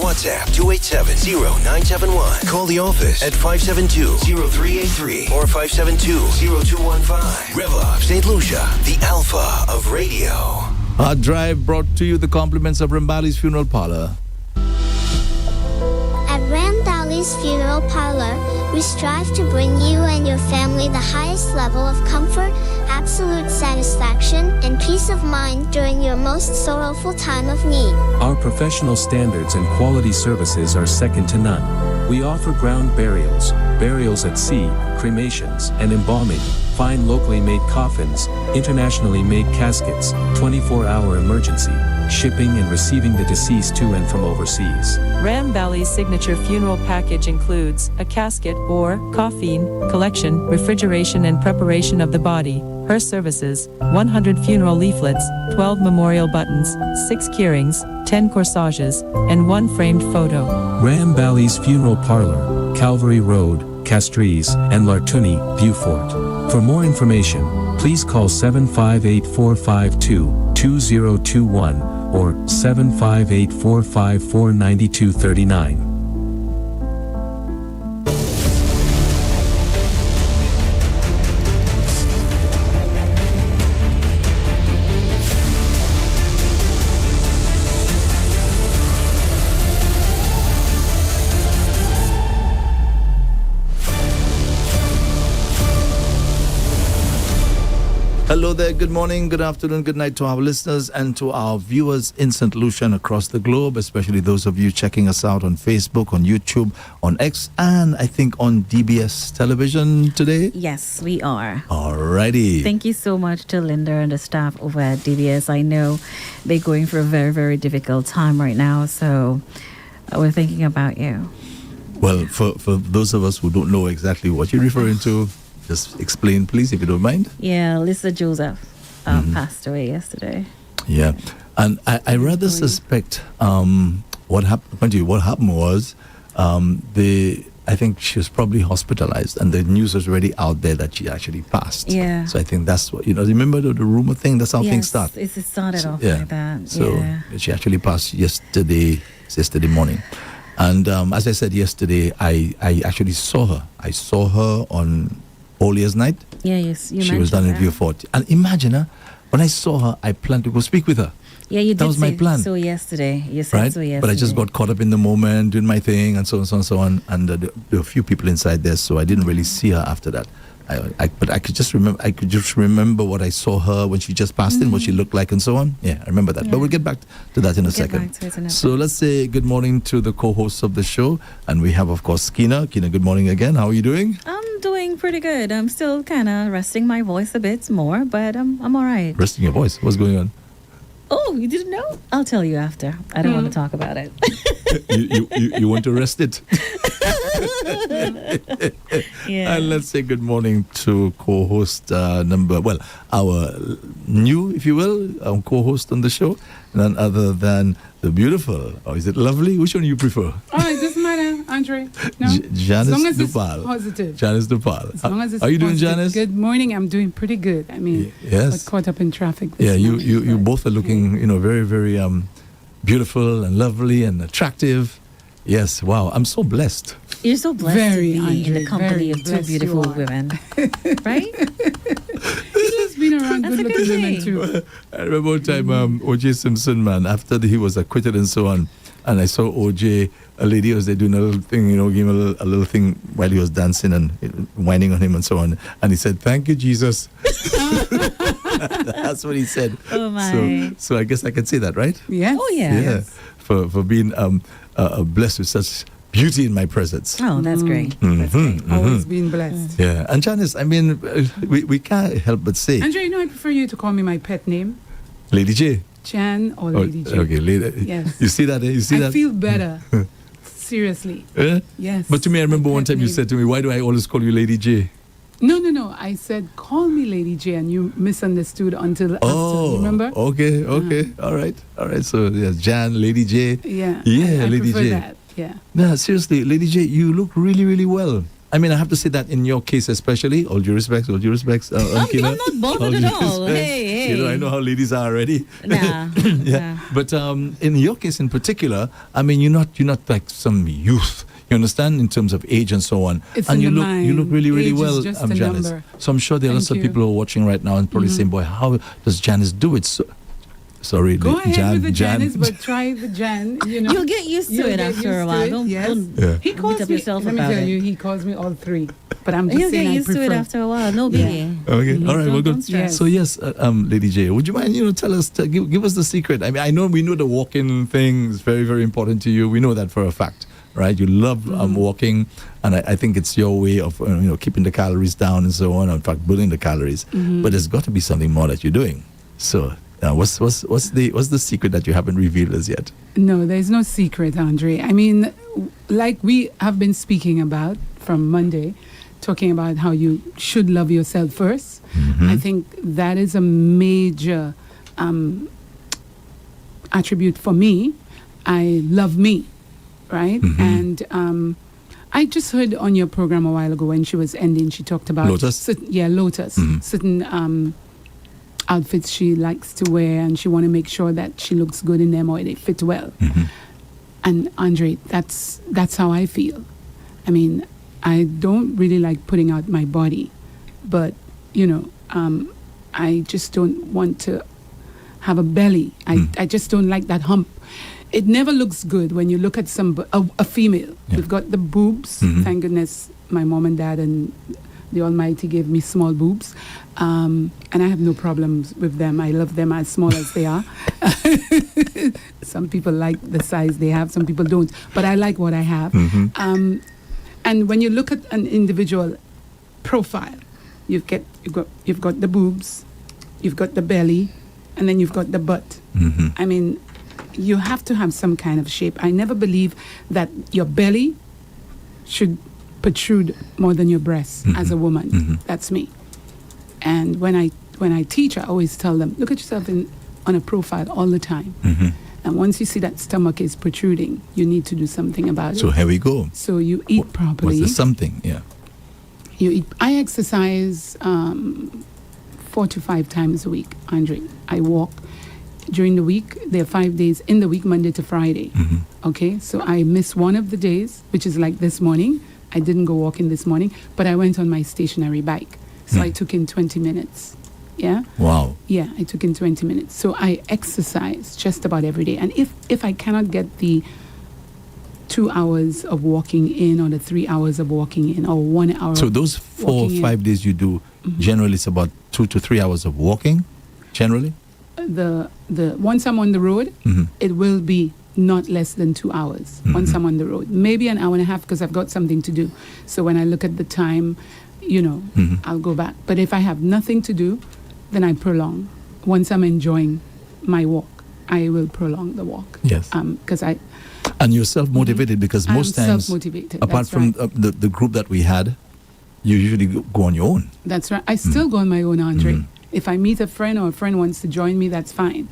WhatsApp 287-0971. Call the office at 572-0383 or 572-0215. REV-UP St. Lucia, the alpha of radio. Harddrive brought to you the compliments of Rambali's Funeral Parlor. At Rambali's Funeral Parlor, we strive to bring you and your family the highest level of comfort, absolute satisfaction, and peace of mind during your most sorrowful time of need. Our professional standards and quality services are second to none. We offer ground burials, burials at sea, cremations, and embalming, fine locally made coffins, internationally made caskets, 24-hour emergency, shipping and receiving the deceased to and from overseas. Rambali's signature funeral package includes a casket or coffin collection, refrigeration and preparation of the body, her services, 100 funeral leaflets, 12 memorial buttons, 6 keyrings, 10 corsages, and 1 framed photo. Rambali's Funeral Parlor, Calvary Road, Castries, and Lartuni, Beaufort. For more information, please call 758-452-2021 or 758-454-9239. Hello there, good morning, good afternoon, good night to our listeners and to our viewers in St. Lucia and across the globe, especially those of you checking us out on Facebook, on YouTube, on X, and I think on DBS television today. Yes, we are. Alrighty. Thank you so much to Linda and the staff over at DBS. I know they're going for a very, very difficult time right now, so we're thinking about you. Well, for those of us who don't know exactly what you're referring to, just explain, please, if you don't mind. Yeah, Lisa Joseph passed away yesterday. Yeah, and I rather suspect what happened was I think she was probably hospitalized, and the news was already out there that she actually passed. Yeah. So I think that's what remember the rumor thing. That's how things start. It started off yeah. like that. So she actually passed yesterday morning. And as I said yesterday, I actually saw her. I saw her on All Year's Night. Yeah, yes, you She was down in Beaufort. And imagine her, when I saw her, I planned to go speak with her. Yeah, you did. That was my plan. So yesterday, you said right? so yesterday. But I just got caught up in the moment, doing my thing, and so on, so on, so on. And there were a few people inside there, so I didn't really see her after that. But I could just remember what I saw her when she just passed in, what she looked like, and so on. Yeah, I remember that. Yeah. But we'll get back to that in a second. So let's say good morning to the co-hosts of the show, and we have, of course, Keena. Keena, good morning again. How are you doing? I'm doing pretty good. I'm still kind of resting my voice a bit more, but I'm all right. Resting your voice? What's going on? Oh, you didn't know? I'll tell you after. I don't want to talk about it. you want to rest it? Yeah. And let's say good morning to co-host our new, if you will, co-host on the show, none other than the beautiful, or is it lovely? Which one do you prefer? Oh, it doesn't matter, Andre. No? Janice as long as Dupal. It's positive. Janice Dupal. As long as it's How are you doing, positive. Janice? Good morning. I'm doing pretty good. I mean, yes. I got caught up in traffic this Yeah, morning, you both are looking, very, very beautiful and lovely and attractive. Yes, wow. I'm so blessed. You're so blessed Very, to be Andre, in the company of two blessed beautiful you are. women. Right? He's just been around That's a good-looking good women thing. too. I remember one time O.J. Simpson, man, after he was acquitted and so on, and I saw O.J., a lady was there doing a little thing, gave him a little thing while he was dancing and whining on him and so on. And he said, "Thank you, Jesus." That's what he said. Oh, my. So I guess I can say that, right? Yes. Oh, yeah. Yeah. Yes. For being blessed with such beauty in my presence. Oh, that's great. That's great. Always being blessed. Yeah. And Janice, I mean, we can't help but say, Andre, I prefer you to call me my pet name, Lady J. Jan or Lady J. Okay, Lady. Yes. You see that? You see that? I feel better. Seriously. Yes. But to me, I remember My one pet time you name. said to me, "Why do I always call you Lady J?" No. I said, call me Lady J, and you misunderstood until after. Remember? Okay. All right. So, yes, Jan, Lady J. Yeah. Yeah, I Lady prefer J. that. Yeah. No, seriously, Lady J, you look really, really well. I mean, I have to say that in your case, especially, all due respects, I'm Keena, not bothered at all. Hey. You know, I know how ladies are already. Nah. Yeah. But in your case in particular, I mean, you're not like some youth. You understand, in terms of age and so on. It's and in you the look mind. you look really, really Age is well, just a Janice. number. So I'm sure there are lots of Thank you. people who are watching right now and probably saying, "Boy, how does Janice do it?" So, sorry, Go ahead with the Jan. Janice, but try the Jan. You know, You'll get used to You'll it get after used a to while. it, Don't yes. Yeah. He calls beat up me. yourself Let me about tell it. you, he calls me all three. But I'm just You'll get saying, I used to it prefer. after a while. No biggie. Okay, all right, well, Don't good. stress. So yes, Lady J, would you mind, give us the secret? I mean, we know the walking thing is very, very important to you. We know that for a fact, right? You love walking, and I think it's your way of keeping the calories down and so on. In fact, burning the calories. But there's got to be something more that you're doing. So what's the secret that you haven't revealed as yet? No, there's no secret, Andre. I mean, like we have been speaking about from Monday, talking about how you should love yourself first. I think that is a major attribute for me. I love me, right? And I just heard on your program a while ago when she was ending, she talked about Lotus? Lotus, certain outfits she likes to wear, and she want to make sure that she looks good in them or they fit well. And Andre, that's how I feel. I mean, I don't really like putting out my body, but I just don't want to have a belly. I just don't like that hump. It never looks good when you look at a female. Yeah. We've got the boobs. Thank goodness my mom and dad and the Almighty gave me small boobs. And I have no problems with them. I love them as small as they are. Some people like the size they have, some people don't. But I like what I have. And when you look at an individual profile, you've got the boobs, you've got the belly, and then you've got the butt. I mean, you have to have some kind of shape. I never believe that your belly should protrude more than your breasts as a woman. That's me. And when I teach, I always tell them, look at yourself on a profile all the time. And once you see that stomach is protruding, you need to do something about it. So here we go. So you eat properly. What's the something? Yeah. You eat. I exercise 4 to 5 times a week, Andre. I walk during the week. There are 5 days in the week, Monday to Friday. Okay, so I miss one of the days, which is like this morning. I didn't go walking this morning, but I went on my stationary bike. So I took in 20 minutes. Yeah. Wow. Yeah, I took in 20 minutes. So I exercise just about every day. And if I cannot get the 2 hours of walking in or the 3 hours of walking in or 1 hour. So those 4 or 5 days you do, generally it's about 2 to 3 hours of walking, generally? The once I'm on the road, it will be not less than 2 hours once I'm on the road. Maybe an hour and a half because I've got something to do. So when I look at the time, I'll go back. But if I have nothing to do, then I prolong. Once I'm enjoying my walk, I will prolong the walk. Yes. Because And you're self-motivated because most I'm times, self-motivated. apart That's from right. the group that we had, you usually go on your own. That's right. I still go on my own, Andre. If I meet a friend or a friend wants to join me, that's fine.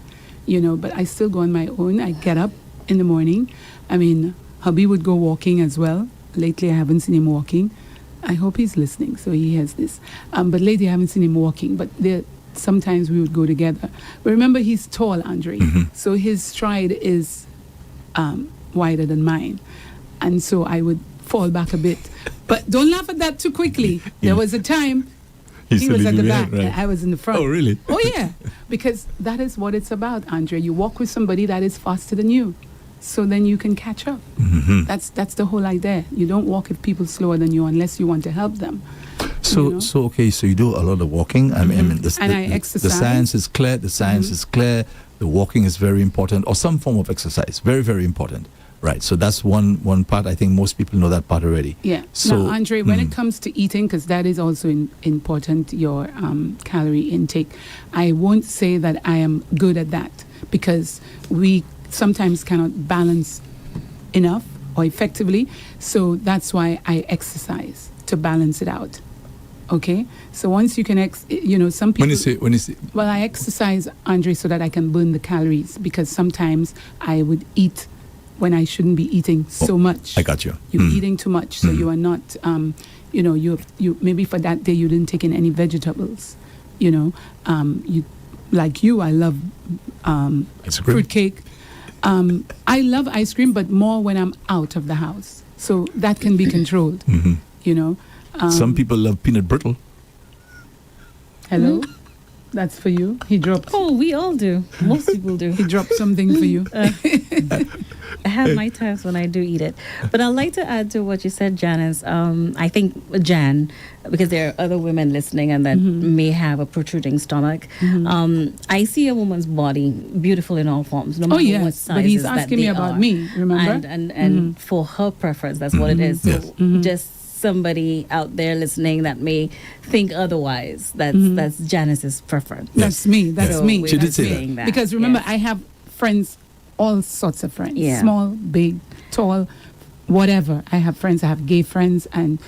But I still go on my own. I get up in the morning. I mean, hubby would go walking as well. Lately, I haven't seen him walking. I hope he's listening, so he hears this. But lately, I haven't seen him walking. But sometimes we would go together. But remember, he's tall, Andre. So his stride is wider than mine. And so I would fall back a bit. But don't laugh at that too quickly. There was a time he was at the back and I was in the front. Oh, really? Oh, yeah. Because that is what it's about, Andre. You walk with somebody that is faster than you. So then you can catch up. That's the whole idea. You don't walk with people slower than you unless you want to help them. So okay, so you do a lot of walking. I mean, I exercise. The science is clear. The science is clear. The walking is very important, or some form of exercise. Very, very important. Right. So that's one part. I think most people know that part already. Yeah. So, now, Andre, when it comes to eating, because that is also important, your calorie intake, I won't say that I am good at that because we sometimes cannot balance enough or effectively. So that's why I exercise to balance it out. Okay? So once you can, some people... When you say... Well, I exercise, Andre, so that I can burn the calories because sometimes I would eat when I shouldn't be eating so much. I got you. You're eating too much, so you are not. You maybe for that day you didn't take in any vegetables. You I love fruitcake. I love ice cream, but more when I'm out of the house. So that can be controlled. Some people love peanut brittle. Hello? That's for you. He dropped. Oh, we all do. Most people do. He dropped something for you. I have my times when I do eat it. But I'd like to add to what you said, Janice. I think, Jan, because there are other women listening and that may have a protruding stomach. I see a woman's body beautiful in all forms, no matter what sizes but he's asking me about me, remember? And for her preference, that's what it is. So just somebody out there listening that may think otherwise, that's Janice's preference. That's me. That's me. She did say that. Because remember, I have friends, all sorts of friends, small, big, tall, whatever. I have friends. I have gay friends, and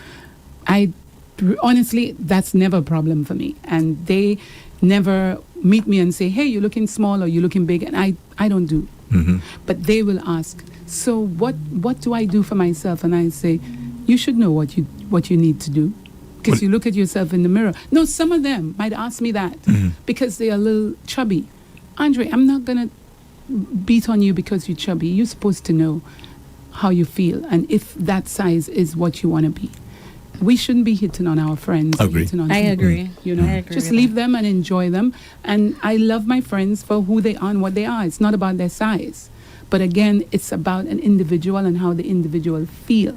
honestly, that's never a problem for me. And they never meet me and say, "Hey, you're looking small," or "You're looking big," and I don't do. But they will ask, "So what do I do for myself?" And I say, "You should know what you need to do, because you look at yourself in the mirror." No, some of them might ask me that because they are a little chubby. Andre, I'm not gonna beat on you because you're chubby. You're supposed to know how you feel and if that size is what you want to be. We shouldn't be hitting on our friends. Agree. Hitting on I people, agree. I agree just with leave them and enjoy them. And I love my friends for who they are and what they are. It's not about their size. But again, it's about an individual and how the individual feel.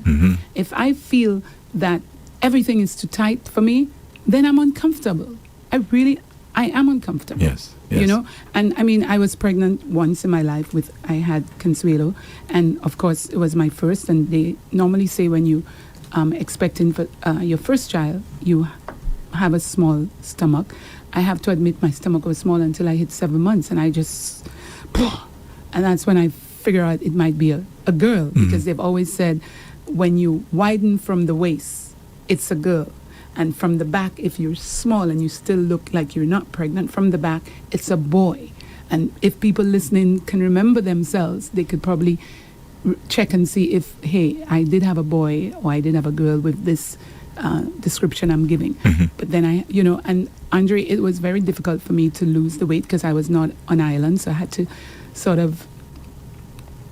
If I feel that everything is too tight for me, then I'm uncomfortable. I am uncomfortable. Yes. And I mean, I was pregnant once in my life I had Consuelo, and of course it was my first, and they normally say when you expecting for your first child, you have a small stomach. I have to admit my stomach was small until I hit 7 months, and I just, and that's when I figure out it might be a girl, because they've always said when you widen from the waist, it's a girl. And from the back, if you're small and you still look like you're not pregnant, from the back, it's a boy. And if people listening can remember themselves, they could probably check and see if, hey, I did have a boy or I did have a girl with this description I'm giving. But then and Andre, it was very difficult for me to lose the weight because I was not on island. So I had to sort of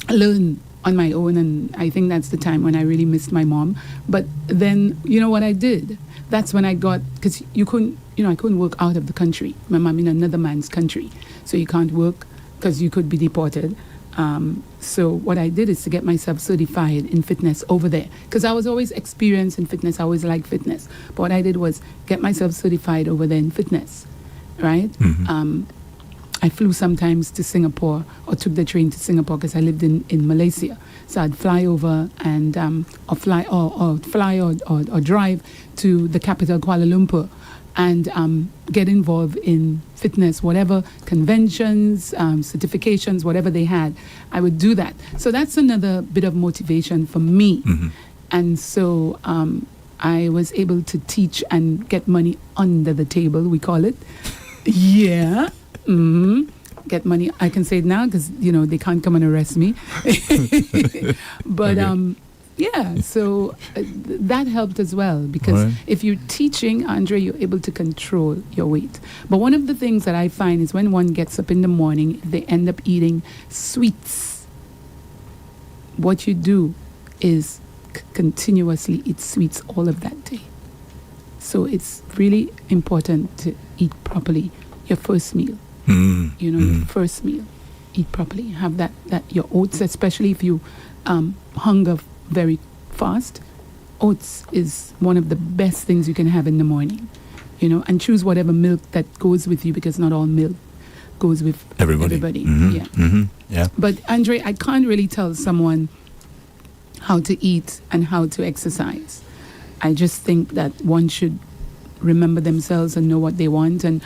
learn on my own. And I think that's the time when I really missed my mom. But then, you know what I did? That's when I got, because I couldn't work out of the country. My mom in another man's country. So you can't work because you could be deported. So what I did is to get myself certified in fitness over there. Because I was always experienced in fitness. I always liked fitness. But what I did was get myself certified over there in fitness, right? I flew sometimes to Singapore or took the train to Singapore because I lived in Malaysia. So I'd fly over and or drive to the capital, Kuala Lumpur, and get involved in fitness, whatever conventions, certifications, whatever they had. I would do that. So that's another bit of motivation for me. And so I was able to teach and get money under the table, we call it. Yeah. Get money. I can say it now because they can't come and arrest me. But so that helped as well, because if you're teaching, Andre, you're able to control your weight. But one of the things that I find is when one gets up in the morning, they end up eating sweets. What you do is continuously eat sweets all of that day. So it's really important to eat properly your first meal. Your first meal, eat properly. Have that your oats, especially if you hunger very fast. Oats is one of the best things you can have in the morning. And choose whatever milk that goes with you, because not all milk goes with everybody. Yeah. But Andre, I can't really tell someone how to eat and how to exercise. I just think that one should remember themselves and know what they want. And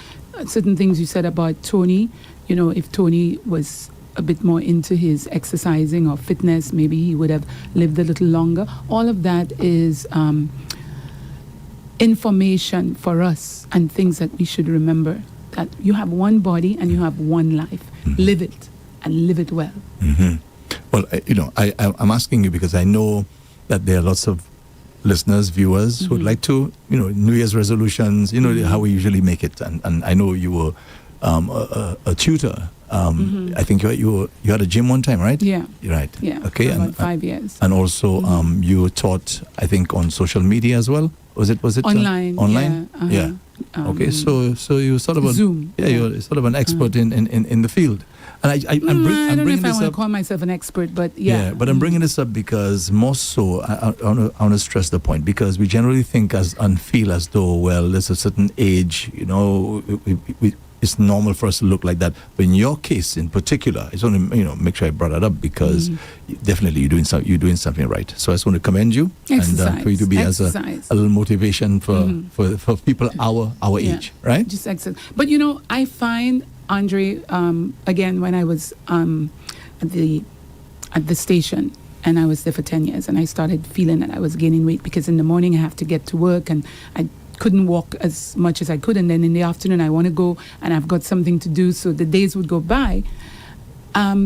certain things you said about Tony, if Tony was a bit more into his exercising or fitness, maybe he would have lived a little longer. All of that is information for us and things that we should remember, that you have one body and you have one life. Live it and live it well. Well, I'm asking you because I know that there are lots of listeners, viewers who would like to, New Year's resolutions, how we usually make it. And I know you were a tutor. I think you had a gym one time, right? Yeah. Right. Yeah. Okay. For about 5 years. And also, you taught, I think, on social media as well. Was it online? Online. Yeah. Okay. So you're sort of Zoom. You're sort of an expert in the field. And I'm I don't know bringing if I this want to up. call myself an expert, but yeah. But I'm bringing this up because more so, I want to stress the point, because we generally think and feel as though, well, there's a certain age, it's normal for us to look like that. But in your case in particular, I just want to make sure I brought that up because definitely you're doing something right. So I just want to commend you and for you to be as a little motivation for people our age, right? Just excellent. But I find, Andre, again, when I was at the station, and I was there for 10 years, and I started feeling that I was gaining weight because in the morning I have to get to work and I couldn't walk as much as I could, and then in the afternoon I want to go and I've got something to do, so the days would go by.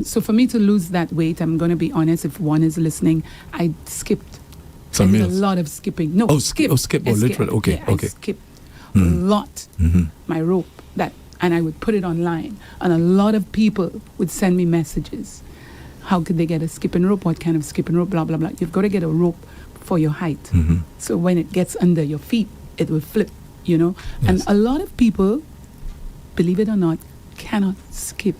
So for me to lose that weight, I'm going to be honest, if one is listening, I skipped. Some meals. A lot of skipping. No, skip. Literally. Okay. I skipped a lot. My rope, and I would put it online, and a lot of people would send me messages. How could they get a skipping rope? What kind of skipping rope? Blah, blah, blah. You've got to get a rope for your height. So when it gets under your feet, it will flip, Yes. And a lot of people, believe it or not, cannot skip.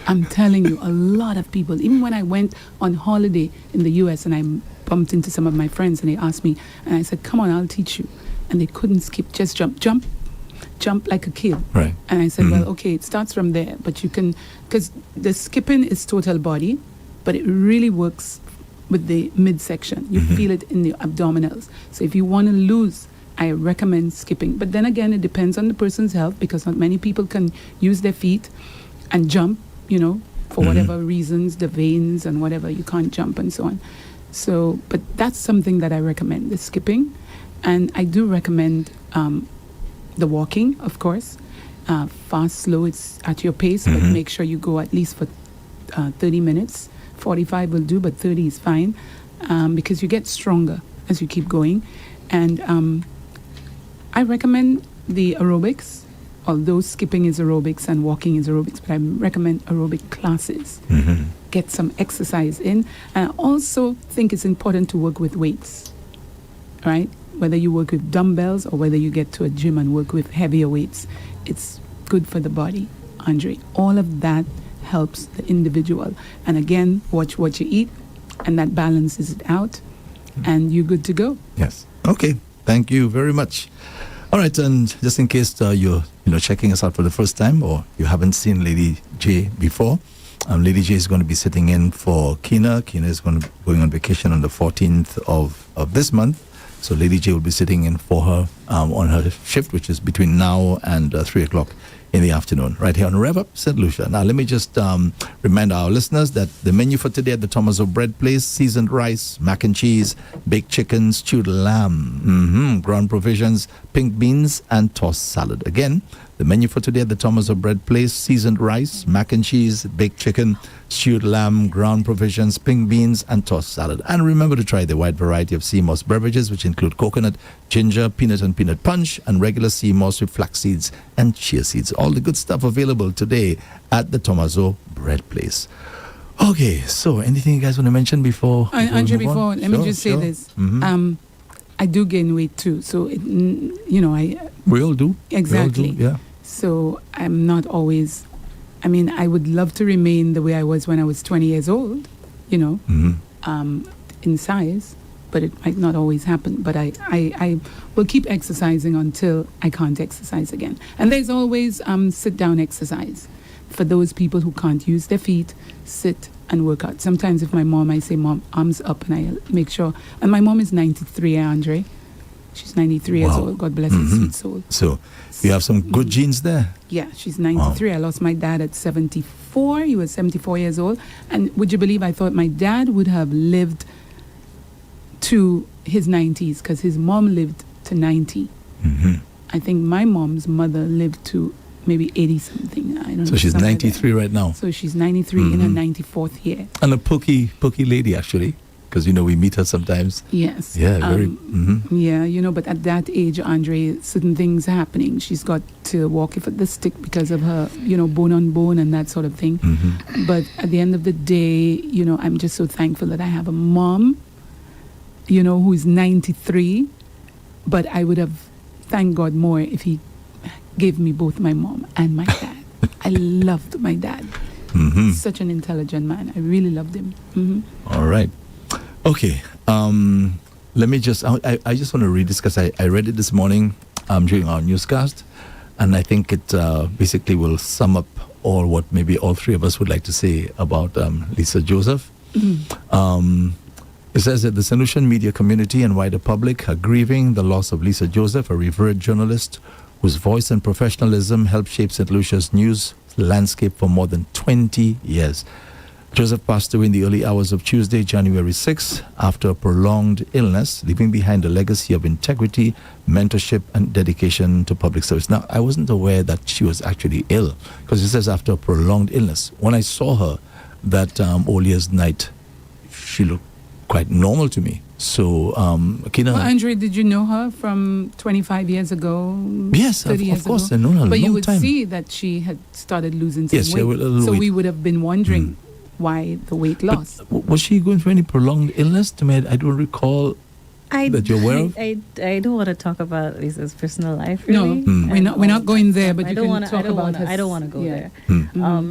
I'm telling you, a lot of people, even when I went on holiday in the US and I bumped into some of my friends and they asked me, and I said, come on, I'll teach you. And they couldn't skip, just jump like a kid. Right. And I said, well, okay, it starts from there, but you can, because the skipping is total body, but it really works with the midsection. You feel it in the abdominals. So if you want to lose, I recommend skipping. But then again, it depends on the person's health, because not many people can use their feet and jump, for whatever reasons, the veins and whatever, you can't jump and so on. So, but that's something that I recommend, the skipping. And I do recommend the walking, of course. Fast, slow, it's at your pace, but make sure you go at least for 30 minutes. 45 will do, but 30 is fine, because you get stronger as you keep going. And I recommend the aerobics, although skipping is aerobics and walking is aerobics, but I recommend aerobic classes. Get some exercise in. And I also think it's important to work with weights, right? Whether you work with dumbbells or whether you get to a gym and work with heavier weights, it's good for the body, Andre. All of that helps the individual. And again, watch what you eat, and that balances it out, and you're good to go. Yes. Okay. Thank you very much. All right, and just in case you're checking us out for the first time, or you haven't seen Lady J before, Lady J is going to be sitting in for Keena. Keena is going on vacation on the 14th of this month. So Lady J will be sitting in for her on her shift, which is between now and 3 o'clock in the afternoon, right here on REV-UP St. Lucia. Now, let me just remind our listeners that the menu for today at the Tomaso Bread Place: seasoned rice, mac and cheese, baked chicken, stewed lamb, ground provisions, pink beans, and tossed salad. Again, the menu for today at the Tomaso Bread Place: seasoned rice, mac and cheese, baked chicken, stewed lamb, ground provisions, pink beans, and tossed salad. And remember to try the wide variety of sea moss beverages, which include coconut, ginger, peanut and peanut punch, and regular sea moss with flax seeds and chia seeds. All the good stuff available today at the Tomaso Bread Place. Okay, so anything you guys want to mention before? Andre, let me just say this. I do gain weight too, so we all do. Exactly. We all do, yeah. So I'm not always. I would love to remain the way I was when I was 20 years old, in size, but it might not always happen. But I will keep exercising until I can't exercise again. And there's always sit-down exercise for those people who can't use their feet, sit and work out. Sometimes if my mom, I say, Mom, arms up, and I make sure. And my mom is 93, Andre. She's 93 years old. God bless her sweet soul. So you have some good genes there. Yeah, she's 93. Wow. I lost my dad at 74. He was 74 years old. And would you believe I thought my dad would have lived to his 90s because his mom lived to 90. I think my mom's mother lived to maybe 80 something. I don't know. So she's somewhere 93 there. right now. So she's 93 in her 94th year. And a pokey lady, actually, because, we meet her sometimes. Yes. Yeah, very. Yeah, but at that age, Andre, certain things are happening. She's got to walk with the stick because of her, bone on bone and that sort of thing. But at the end of the day, I'm just so thankful that I have a mom, who is 93. But I would have thanked God more if he gave me both my mom and my dad. I loved my dad. Such an intelligent man. I really loved him. All right. Okay. Let me just, I just want to read this because I read it this morning during our newscast. And I think it basically will sum up all what maybe all three of us would like to say about Lisa Joseph. It says that the St. Lucian media community and wider public are grieving the loss of Lisa Joseph, a revered journalist whose voice and professionalism helped shape St. Lucia's news landscape for more than 20 years. Joseph passed away in the early hours of Tuesday, January 6, after a prolonged illness, leaving behind a legacy of integrity, mentorship, and dedication to public service. Now, I wasn't aware that she was actually ill, because it says after a prolonged illness. When I saw her that All Year's night, she looked quite normal to me. So, Keena... Well, Andre, did you know her from 25 years ago? Yes, 30 years of course. ago? I know her a long time. But you would see that she had started losing some weight. A little so weight. we would have been wondering why the weight loss. Was she going through any prolonged illness? To me, I don't recall that you're aware of. I don't want to talk about Lisa's personal life. Really. No, we're not going there. But you can talk about her. I don't want to go there.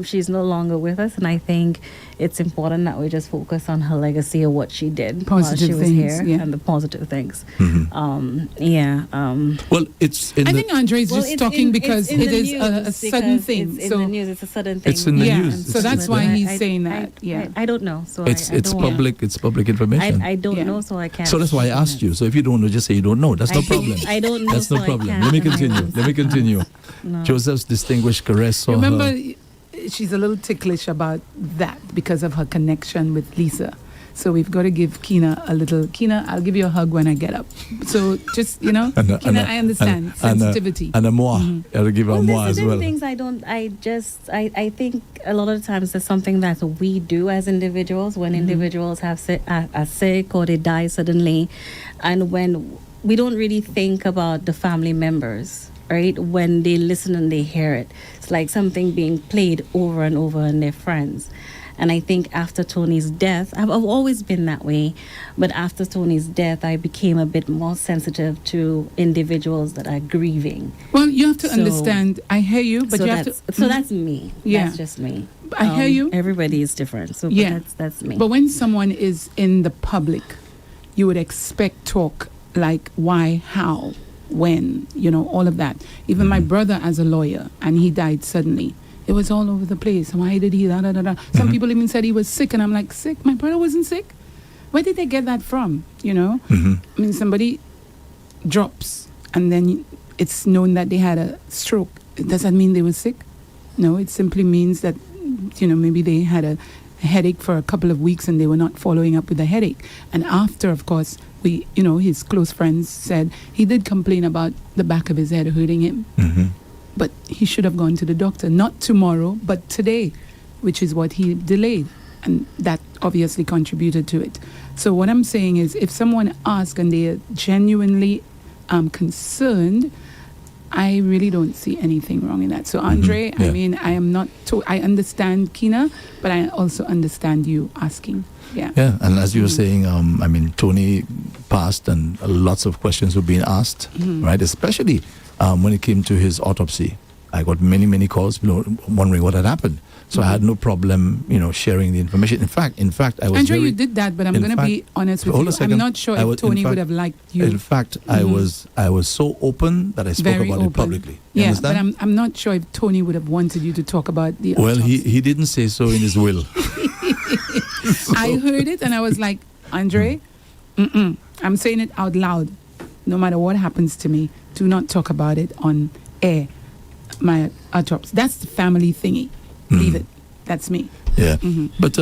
She's no longer with us, and I think it's important that we just focus on her legacy of what she did while she was here and the positive things. Well, it's. I think Andre is just talking because it is a sudden thing. It's in the news. It's a sudden thing. It's in the news. So that's why he's saying that. I don't know. So it's public. It's public information. I don't know, so I can't. So that's why I asked you. So if you don't know, just say you don't know. That's no problem. I don't know. That's no problem. Let me continue. No. Joseph's distinguished caress saw Remember, her. She's a little ticklish about that because of her connection with Lisa. So we've got to give Keena a little. Keena, I'll give you a hug when I get up. So just, Keena, I understand sensitivity. And a moi. I'll give her a moi as well. Things I think a lot of the times there's something that we do as individuals when individuals have a sick or they die suddenly, and when we don't really think about the family members. Right? When they listen and they hear it, it's like something being played over and over in their friends. And I think after Tony's death, I've always been that way, but after Tony's death, I became a bit more sensitive to individuals that are grieving. Well, you have to understand, I hear you, but so you have to... So that's me. Yeah. That's just me. I hear you. Everybody is different, so that's me. But when someone is in the public, you would expect talk like why, how, when, all of that. Even my brother as a lawyer, and he died suddenly. It was all over the place. Why did he? Some people even said he was sick, and I'm like, sick? My brother wasn't sick? Where did they get that from? I mean, somebody drops, and then it's known that they had a stroke. Does that mean they were sick? No, it simply means that, maybe they had a headache for a couple of weeks, and they were not following up with the headache. And after, of course, his close friends said he did complain about the back of his head hurting him. But he should have gone to the doctor, not tomorrow, but today, which is what he delayed. And that obviously contributed to it. So what I'm saying is, if someone asks and they are genuinely concerned, I really don't see anything wrong in that. So Andre, I mean, I am not, I understand Keena, but I also understand you asking. Yeah, and as you were saying, I mean, Tony passed and lots of questions were being asked, right? Especially when it came to his autopsy. I got many calls, wondering what had happened. So I had no problem, sharing the information. In fact, I was Andre, you did that, but I'm going to be honest with you. I'm not sure if Tony would have liked you. In fact, I was so open that I spoke about it publicly. You understand? But I'm not sure if Tony would have wanted you to talk about the Well, autopsy. he didn't say so in his will. I heard it and I was like, Andre, I'm saying it out loud. No matter what happens to me, do not talk about it on air. My autopsy. That's the family thingy. Leave it. That's me. Yeah. But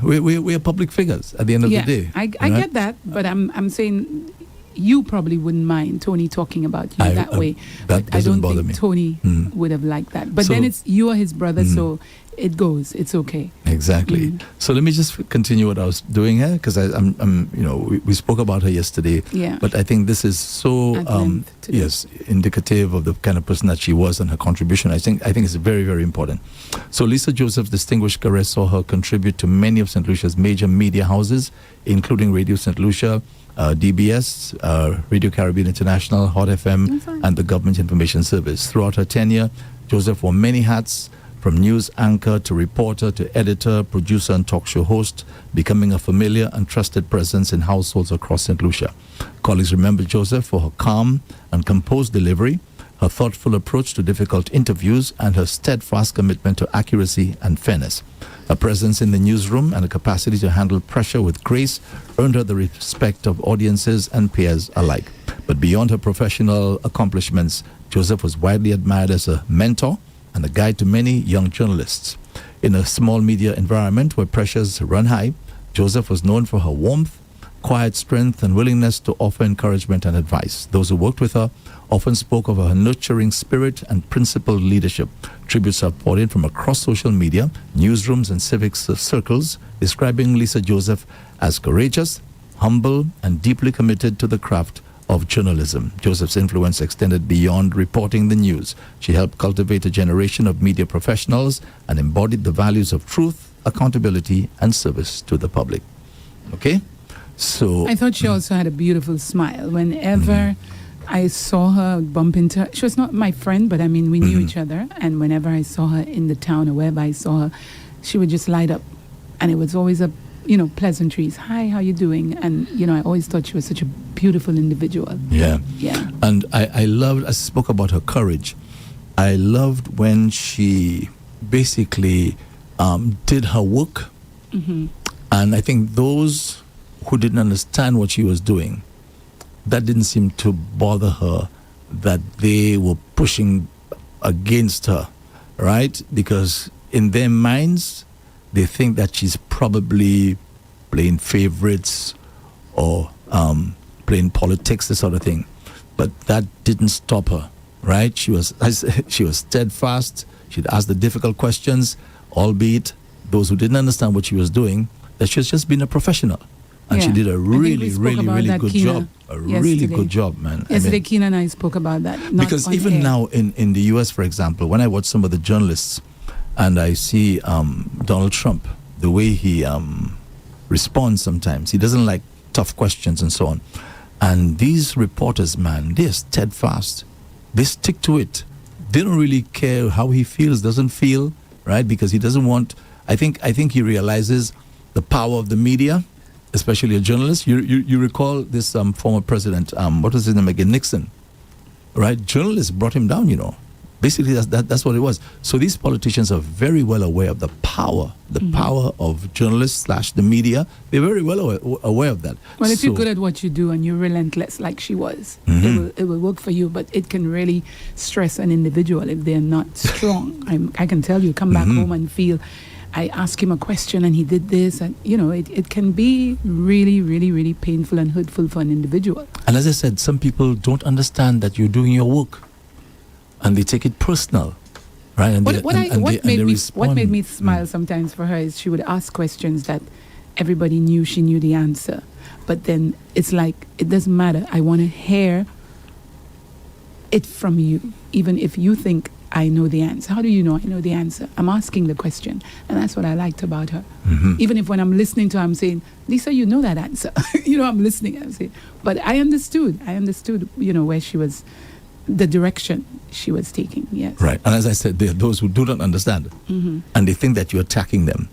we are public figures at the end of the day. I get that, but I'm saying you probably wouldn't mind Tony talking about you that way. That But I don't bother think me. Tony would have liked that. But So- then you are his brother, so it goes. It's okay. Exactly. So let me just continue what I was doing here, because I'm we spoke about her yesterday. Yeah. But I think this is so At length today. yes, indicative of the kind of person that she was and her contribution. I think it's very, very important. So Lisa Joseph's distinguished career saw her contribute to many of St. Lucia's major media houses, including Radio St. Lucia, DBS, Radio Caribbean International, Hot FM, and the Government Information Service. Throughout her tenure, Joseph wore many hats, from news anchor to reporter to editor, producer, and talk show host, becoming a familiar and trusted presence in households across St. Lucia. Colleagues remember Joseph for her calm and composed delivery, her thoughtful approach to difficult interviews, and her steadfast commitment to accuracy and fairness. Her presence in the newsroom and her capacity to handle pressure with grace earned her the respect of audiences and peers alike. But beyond her professional accomplishments, Joseph was widely admired as a mentor and a guide to many young journalists. In a small media environment where pressures run high, Joseph was known for her warmth, quiet strength, and willingness to offer encouragement and advice. Those who worked with her often spoke of her nurturing spirit and principled leadership. Tributes are poured in from across social media, newsrooms, and civic circles, describing Lisa Joseph as courageous, humble, and deeply committed to the craft of journalism. Joseph's influence extended beyond reporting the news. She helped cultivate a generation of media professionals and embodied the values of truth, accountability, and service to the public. Okay? So I thought she also had a beautiful smile. Whenever I saw her bump into her, she was not my friend, but I mean, we knew each other. And whenever I saw her in the town or wherever I saw her, she would just light up. And it was always pleasantries. Hi, how you doing? And, I always thought she was such a beautiful individual. Yeah. Yeah. And I loved, I spoke about her courage. I loved when she basically did her work. And I think those who didn't understand what she was doing, that didn't seem to bother her, that they were pushing against her, right? Because in their minds, they think that she's probably playing favorites or playing politics, this sort of thing. But that didn't stop her, right? She was steadfast. She'd ask the difficult questions, albeit those who didn't understand what she was doing, that she was just being a professional. And she did a really, really, really good job. Really good job, man. Yesterday, Keena and I spoke about that. Because even now in the US, for example, when I watch some of the journalists and I see Donald Trump, the way he responds sometimes, he doesn't like tough questions and so on. And these reporters, man, they're steadfast. They stick to it. They don't really care how he feels, doesn't feel, right? Because he doesn't want, I think he realizes the power of the media, especially a journalist. You recall this former president, what was his name again, Nixon, right? Journalists brought him down, Basically, that's what it was. So these politicians are very well aware of the power of journalists / the media. They're very well aware of that. Well, if you're good at what you do and you're relentless like she was, it will work for you, but it can really stress an individual if they're not strong. I can tell you, come back home and feel, I ask him a question and he did this, and it can be really, really, really painful and hurtful for an individual. And as I said, some people don't understand that you're doing your work, and they take it personal, right? And what made me smile sometimes for her is she would ask questions that everybody knew she knew the answer, but then it's like, it doesn't matter. I want to hear it from you, even if you think I know the answer. How do you know I know the answer? I'm asking the question, and that's what I liked about her. Even if when I'm listening to her, I'm saying, Lisa, you know that answer. I'm listening. I'm saying, but I understood, where she was, the direction she was taking. Yes. Right. And as I said, there are those who do not understand, and they think that you're attacking them,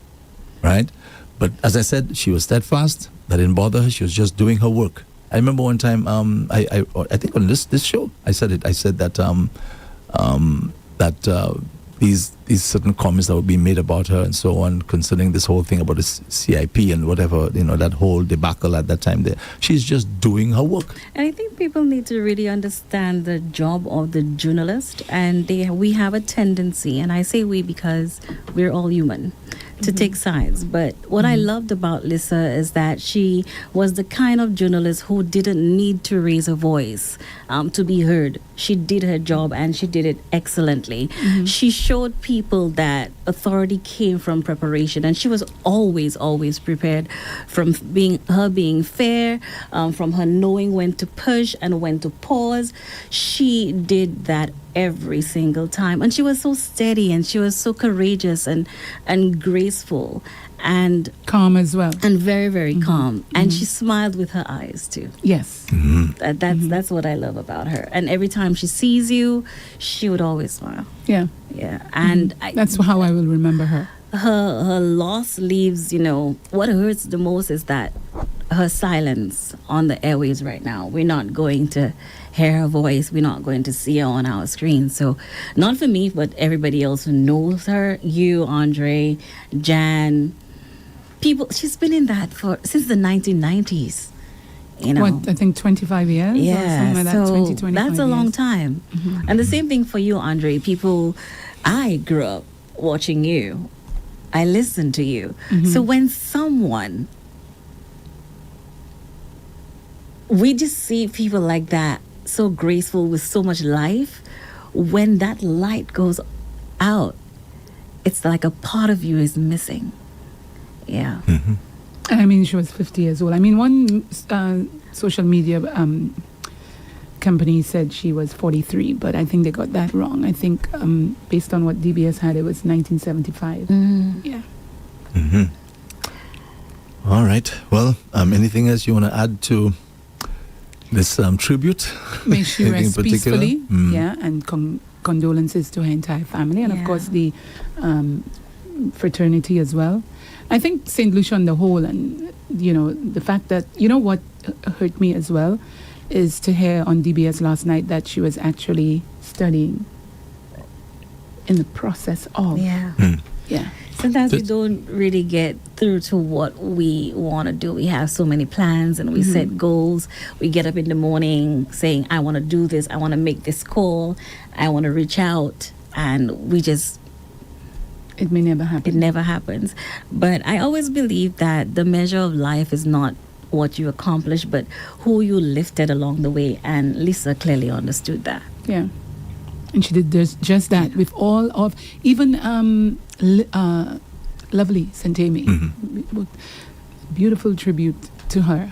right? But as I said, she was steadfast. That didn't bother her. She was just doing her work. I remember one time, I think on this show, I said it. I said that these certain comments that were being made about her and so on, concerning this whole thing about the CIP and whatever, that whole debacle at that time there. She's just doing her work. And I think people need to really understand the job of the journalist, and we have a tendency, and I say we because we're all human, to take sides. But what I loved about Lisa is that she was the kind of journalist who didn't need to raise her voice to be heard. She did her job and she did it excellently. She showed people that authority came from preparation, and she was always prepared, from being fair, from her knowing when to push and when to pause. She did that every single time, and she was so steady, and she was so courageous and graceful and Calm as well. and very calm, and she smiled with her eyes too. Yes. That's what I love about her. And every time she sees you, she would always smile. Yeah. Yeah, and That's how I will remember her. her loss leaves, what hurts the most is that her silence on the airways right now. We're not going to hear her voice. We're not going to see her on our screen. So not for me, but everybody else who knows her, you, Andre, Jan, people, she's been in that since the 1990s. What, I think 25 years? Or Yeah, something like so that, 20, 25 that's a long years. time. And the same thing for you, Andre. I grew up watching you. I listened to you. So when we just see people like that, so graceful with so much life, when that light goes out, it's like a part of you is missing. Yeah. I mean, she was 50 years old. I mean, one social media company said she was 43, but I think they got that wrong. I think based on what DBS had, it was 1975. Yeah. All right. Well, anything else you want to add to this tribute? May she Anything rest in particular? peacefully. Yeah, and condolences to her entire family, and of Yeah. course the fraternity as well. I think St. Lucia on the whole, and the fact that what hurt me as well is to hear on DBS last night that she was actually studying in the process of. Yeah. Yeah. Sometimes we don't really get through to what we want to do. We have so many plans and we set goals. We get up in the morning saying, I want to do this. I want to make this call. I want to reach out. And It may never happen. it never happens. But I always believe that the measure of life is not what you accomplish, but who you lifted along the way. And Lisa clearly understood that. Yeah. And she did just that with all of, even lovely Santemi. Beautiful tribute to her,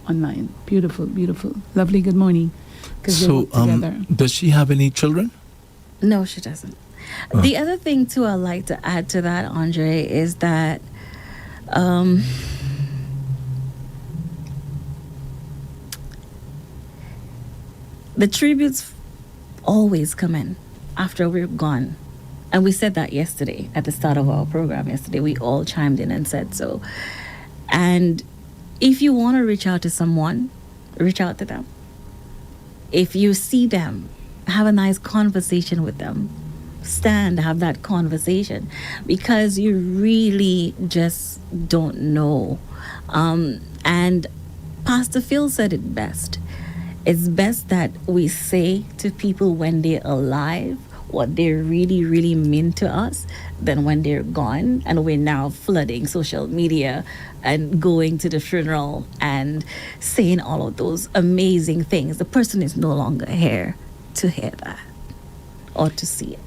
online. Beautiful, beautiful. Lovely, good morning. Because they So, work together. does she have any children? No, she doesn't. The other thing, too, I'd like to add to that, Andre, is that the tributes always come in after we're gone. And we said that yesterday at the start of our program yesterday. We all chimed in and said so. And if you want to reach out to someone, reach out to them. If you see them, have a nice conversation with them. Stand, have that conversation, because you really just don't know. And Pastor Phil said it best. It's best that we say to people when they're alive what they really, really mean to us than when they're gone. And we're now flooding social media and going to the funeral and saying all of those amazing things. The person is no longer here to hear that or to see it.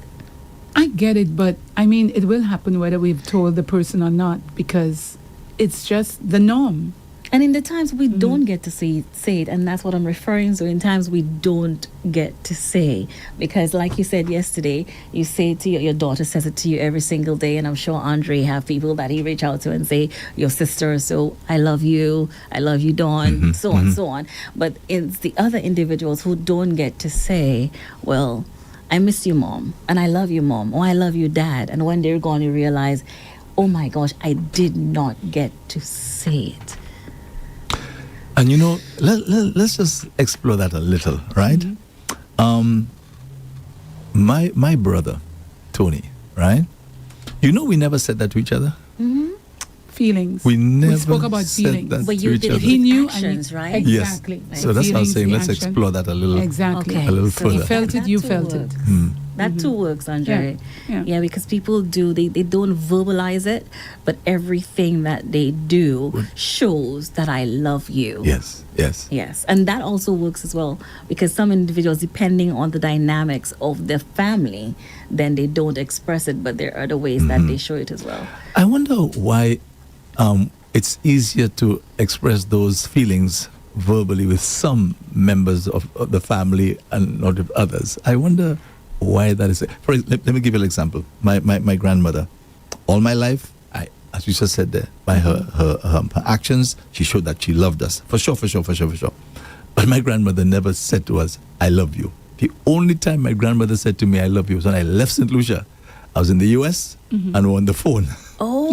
I get it, but I mean, it will happen whether we've told the person or not, because it's just the norm. And in the times we don't get to say it, and that's what I'm referring to, in times we don't get to say. Because like you said yesterday, you say it to your daughter says it to you every single day, and I'm sure Andre have people that he reach out to and say, your sister, so I love you, Dawn, so on, so on. But it's the other individuals who don't get to say, well, I miss you, Mom, and I love you, Mom, or I love you, Dad. And when they're gone, you realize, oh my gosh, I did not get to say it. And let's just explore that a little, right? My brother, Tony, right? We never said that to each other. Feelings. We never spoke about said feelings. that But to you each did other. it He knew actions, and right? Exactly. Yes. So that's what I was Feelings, saying. the Let's action. explore that a little. Exactly. Okay. A little So further. He felt it, you that felt too it. works. That too works, Andre. Yeah. Because people they don't verbalize it, but everything that they do shows that I love you. Yes. Yes, and that also works as well, because some individuals, depending on the dynamics of their family, then they don't express it, but there are other ways that they show it as well. I wonder why it's easier to express those feelings verbally with some members of the family and not with others. I wonder why that is. Let me give you an example. My grandmother, all my life, as you just said there, by her actions, she showed that she loved us. For sure. But my grandmother never said to us, I love you. The only time my grandmother said to me, I love you, was when I left St. Lucia. I was in the US and we were on the phone. Oh.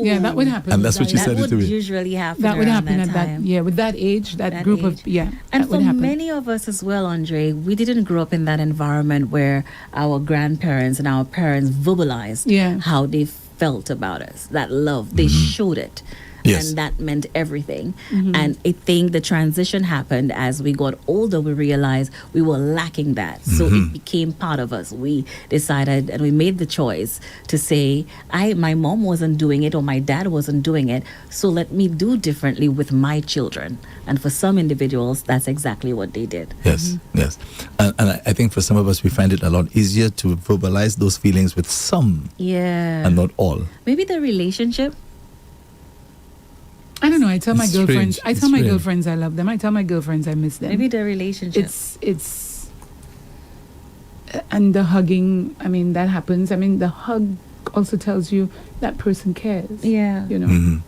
Yeah, that would happen. And that's what she said it to me. That would usually happen. That would happen at that with that age, that group age. that And for would happen. many of us as well, Andre, we didn't grow up in that environment where our grandparents and our parents verbalized how they felt about us. That love, they showed it. Yes. And that meant everything. And I think the transition happened as we got older. We realized we were lacking that. So it became part of us. We decided and we made the choice to say, my mom wasn't doing it or my dad wasn't doing it, so let me do differently with my children. And for some individuals, that's exactly what they did. Yes. And I think for some of us, we find it a lot easier to verbalize those feelings with some and not all. Maybe the relationship. I don't know. I tell my It's girlfriends. strange. I tell my It's strange. girlfriends I love them. I tell my girlfriends I miss them. Maybe the relationship. It's and the hugging. I mean, that happens. I mean, the hug also tells you that person cares. Yeah. You know.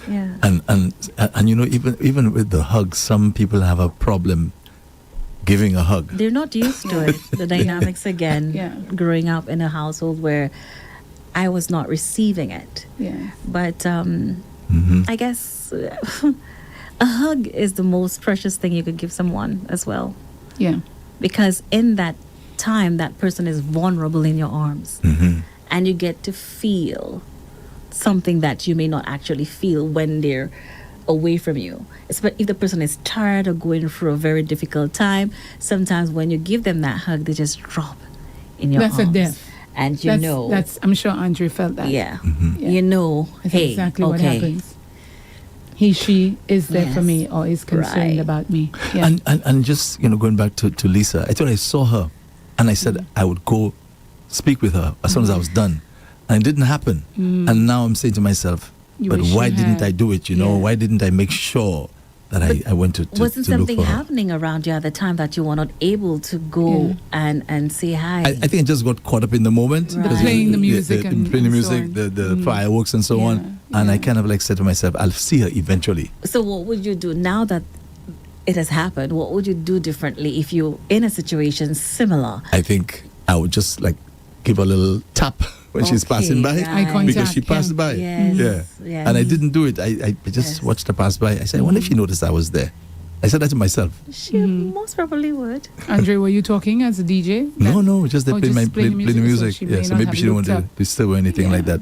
Yeah. And you know, even with the hug, some people have a problem giving a hug. They're not used to it. The dynamics again. Yeah. Growing up in a household where I was not receiving it. Yeah. But I guess a hug is the most precious thing you could give someone as well. Yeah. Because in that time, that person is vulnerable in your arms. And you get to feel something that you may not actually feel when they're away from you. Especially if the person is tired or going through a very difficult time, sometimes when you give them that hug, they just drop in your That's arms. a death. And that's I'm sure Andre felt that. Yeah. Yeah. You know, That's hey, exactly okay. what happens. She is there for Yes. me or is concerned Right. about me. Yeah. And just, going back to Lisa, I thought I saw her and I said I would go speak with her as soon as I was done. And it didn't happen. And now I'm saying to myself, You but wish why you didn't had. I do it? Yeah. Why didn't I make sure that I went to Wasn't to look something for her? happening around you at the time that you were not able to go and say hi? I think I just got caught up in the moment. Right. because Playing the music and playing the so music, on. the fireworks and so on. And I kind of like said to myself, I'll see her eventually. So what would you do now that it has happened? What would you do differently if you're in a situation similar? I think I would just like give her a little tap when she's Okay, passing by. right. Eye contact, Because she passed by. Yes, Yeah. yes. And I didn't do it. I just Yes. watched her pass by. I said, I wonder if she noticed I was there. I said that to myself. She most probably would. Andre, were you talking as a DJ? No, just they Oh, play just play the music. so she Yeah, may so not maybe have she didn't want looked to up. disturb or anything like that.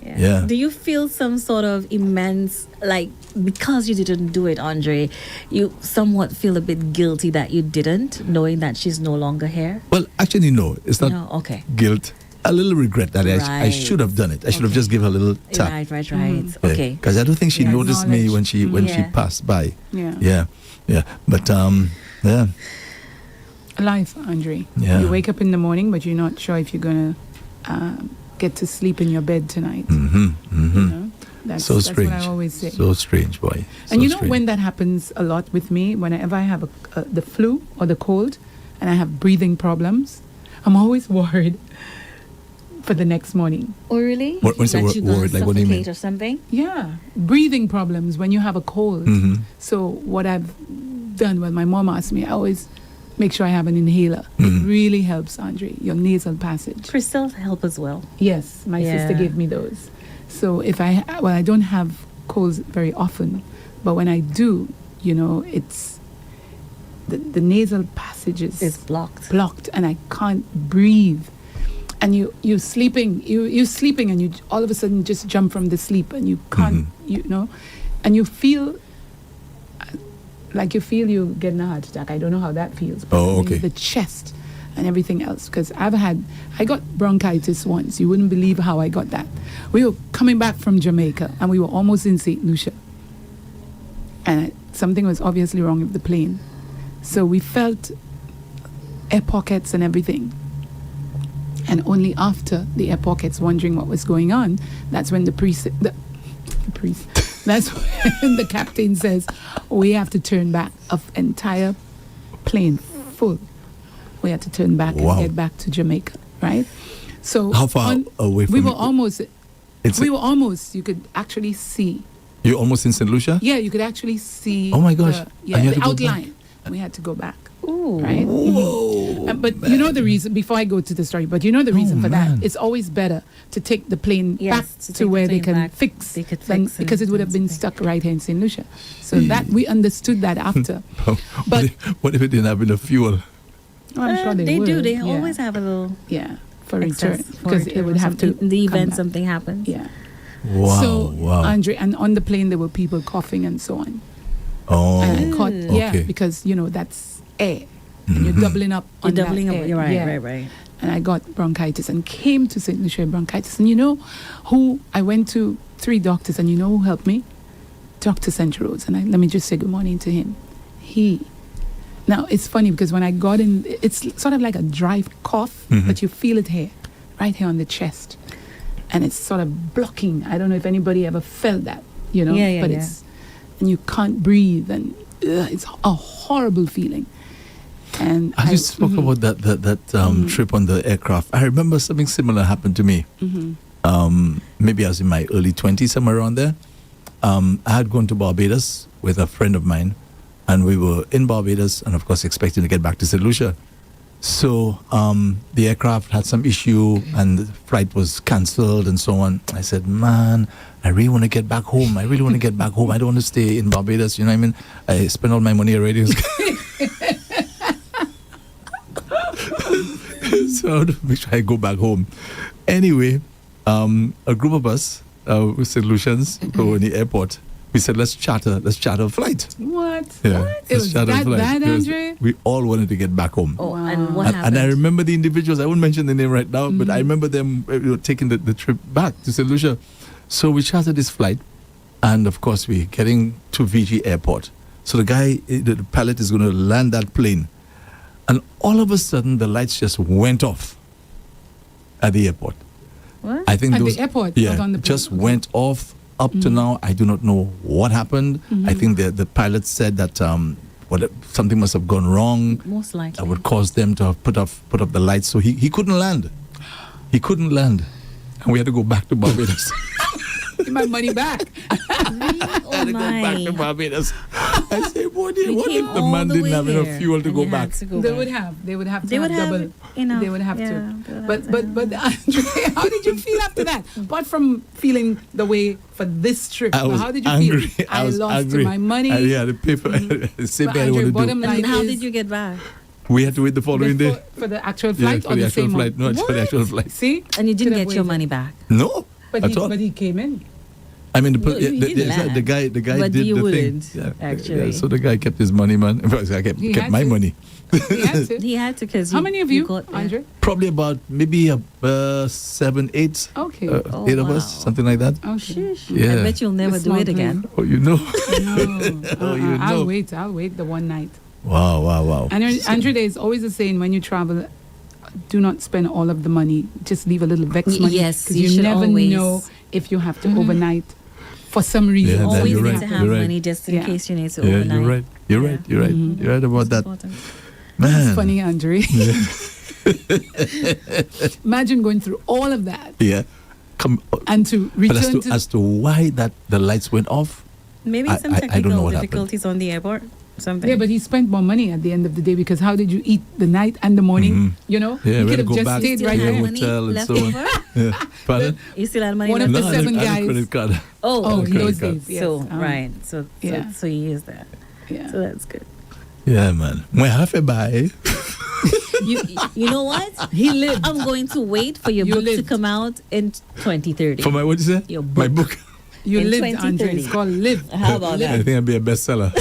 Yeah. Do you feel some sort of immense, like, because you didn't do it, Andre, you somewhat feel a bit guilty that you didn't, knowing that she's no longer here? Well, actually, no. It's not No, okay. guilt. A little regret that I Right. should have done it. I should have just given her a little tap. Right. Okay. Because I don't think she Yeah, noticed me when she Yeah. passed by. Yeah. Yeah. But yeah. Life, Andre. Yeah. You wake up in the morning, but you're not sure if you're going to get to sleep in your bed tonight. Mm-hmm. Mm-hmm. You know? That's strange. what I always say. So strange, boy. And So you know strange. when that happens a lot with me, whenever I have the flu or the cold and I have breathing problems, I'm always worried for the next morning. Oh, really? What- when you say That you're gonna worried, like, what do you mean? suffocate or something? Yeah, breathing problems when you have a cold. Mhm. So what I've done when my mom asked me, I always make sure I have an inhaler. Mhm. It really helps, Andre, your nasal passage. Crystals help as well. Yes, my sister Yeah. gave me those. So if I don't have colds very often, but when I do, it's the nasal passage It's blocked. blocked and I can't breathe. And you're sleeping, you're sleeping and you all of a sudden just jump from the sleep and you can't, and you feel like you get a heart attack. I don't know how that feels. But Oh, okay. The chest and everything else. Because I got bronchitis once. You wouldn't believe how I got that. We were coming back from Jamaica, and we were almost in St. Lucia. And something was obviously wrong with the plane. So we felt air pockets and everything. And only after the air pockets, wondering what was going on, that's when the priest, that's when the captain says, we have to turn back. An entire plane full. We had to turn back and get back to Jamaica, right? So how far away from we were you? almost. We were almost. You could actually see. You're almost in St. Lucia? Yeah, you could actually see. Oh my gosh! The outline. We had to go back. Ooh. Right? Whoa! But you know the reason, before I go to the story, but you know the reason for man. that. It's always better to take the plane back to to take where the they plane can back. fix, They could than- fix because it would have been stuck right here in St. Lucia. So that we understood that after. But what if it didn't have enough fuel? Oh, I'm sure they do. would. They Yeah. always have a little for excess return, for because it return would or have to something. In the come event back. something happens. Yeah. Wow! So wow! Andre, and on the plane there were people coughing and so on. Oh, And I caught, okay. because that's air, and you're doubling up. You're on that doubling up. air. You're right, Yeah. right. And I got bronchitis and came to St. Lucia with bronchitis. And you know who I went to? 3 doctors, and you know who helped me? Dr. St. Rose. And let me just say good morning to him. Now it's funny because when I got in, it's sort of like a dry cough, but you feel it here, right here on the chest, and it's sort of blocking. I don't know if anybody ever felt that, but it's, and you can't breathe, and it's a horrible feeling. And As you spoke about that trip on the aircraft, I remember something similar happened to me. Maybe I was in my early 20s, somewhere around there. I had gone to Barbados with a friend of mine, and we were in Barbados, and of course expecting to get back to St. Lucia. So the aircraft had some issue, and the flight was cancelled and so on. I said, man, I really want to get back home. I don't want to stay in Barbados. You know what I mean? I spent all my money already. So I want to make sure I go back home. Anyway, a group of us, with St. Lucians, go in the airport. We said, let's charter a flight. What? Yeah, What? It was that bad, Andre? We all wanted to get back home. Oh, and what happened? And I remember the individuals, I won't mention the name right now, but I remember them taking the trip back to St. Lucia. So we chartered this flight, and of course we're getting to VG Airport. So the pilot is going to land that plane. And all of a sudden, the lights just went off at the airport. What? I think At those, the airport, yeah, not on the plane. just went off. Up to now, I do not know what happened. I think the pilot said that something must have gone wrong. Most likely. That would cause them to have put up the lights. So he couldn't land. He couldn't land, and we had to go back to Barbados. Give my money back. Oh Had to go back to my. Barbados. I say, what You if came the all man the didn't way have enough here fuel to and go you back? had to go They back. would have. They would have to They would have, double. enough. They would have Yeah, to. they would But Andre, how did you feel after that? Apart from feeling the way for this trip, I was how did you angry. feel? I was lost angry. my money. Yeah, the paper. The same But thing I Andre, want to bottom do. line And how is did you get back? We had to wait the following day. for the actual Yeah, flight for or the the actual same flight. one? No, it's for the actual flight. See? And you didn't Could have get your waited. money back. No, at all. But he came in. I mean, No, you didn't land. the guy But did you the wouldn't, thing. actually. So the guy kept his money, man. In fact, I kept He had my to. money. He had to. He had to because How many of you, got there. Andre? Probably about maybe 7, 8. Okay. 8 of us, wow. something like that. Okay. Yeah. I bet you'll never The do small it plane. again. Oh, you know. No. Oh, you know. I'll wait the one night. Wow. And Andre, there is always a saying when you travel, do not spend all of the money. Just leave a little vex money. Yes, because you you should never always. know if you have to overnight for some reason. Yeah, no, Always you're need right, to you're have right. money just in Yeah. case you need to Yeah, overnight. you're right. You're right. You're right. You're right about that. Important. Man. It's funny, Andre. Imagine going through all of that Yeah. and to But return as to why the lights went off, Maybe I some don't know technical what happened. difficulties on the airport. Something. Yeah, but he spent more money at the end of the day because how did you eat the night and the morning? You know, Yeah, you we could had to have go just back stayed to right the there. hotel and left so on. over? Yeah. Pardon? You still had money One of left the I had seven a guys. credit card. Oh, in okay. those card. days. Yes. So right. So Yeah. so you use that. Yeah. So that's good. Yeah, man. Moi, have a buy. You know what? He lived. I'm going to wait for your You book to lived. come out in 2030. For my, what you say? Your My book. book. You In lived, Andre. 2030. It's called live. How about I that? think I'll be a bestseller.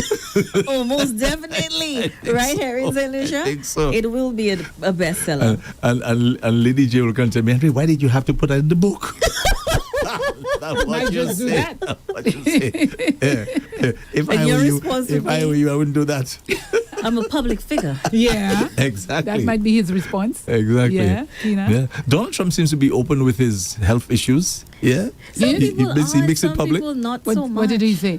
Oh, most definitely. Right, Harry and St. Lucia? I think so. It will be a bestseller. And Lady J will come to me, Henry, why did you have to put that in the book? That's Might what you just do say. that. That's what you say. Yeah. If And I your were you, response if would I be- were you, I wouldn't do that. I'm a public figure. Yeah. Exactly. That might be his response. Exactly. Yeah, Keena. Yeah. Donald Trump seems to be open with his health issues. Yeah. Some people he are, makes it some public. people not What, so much. what did he say?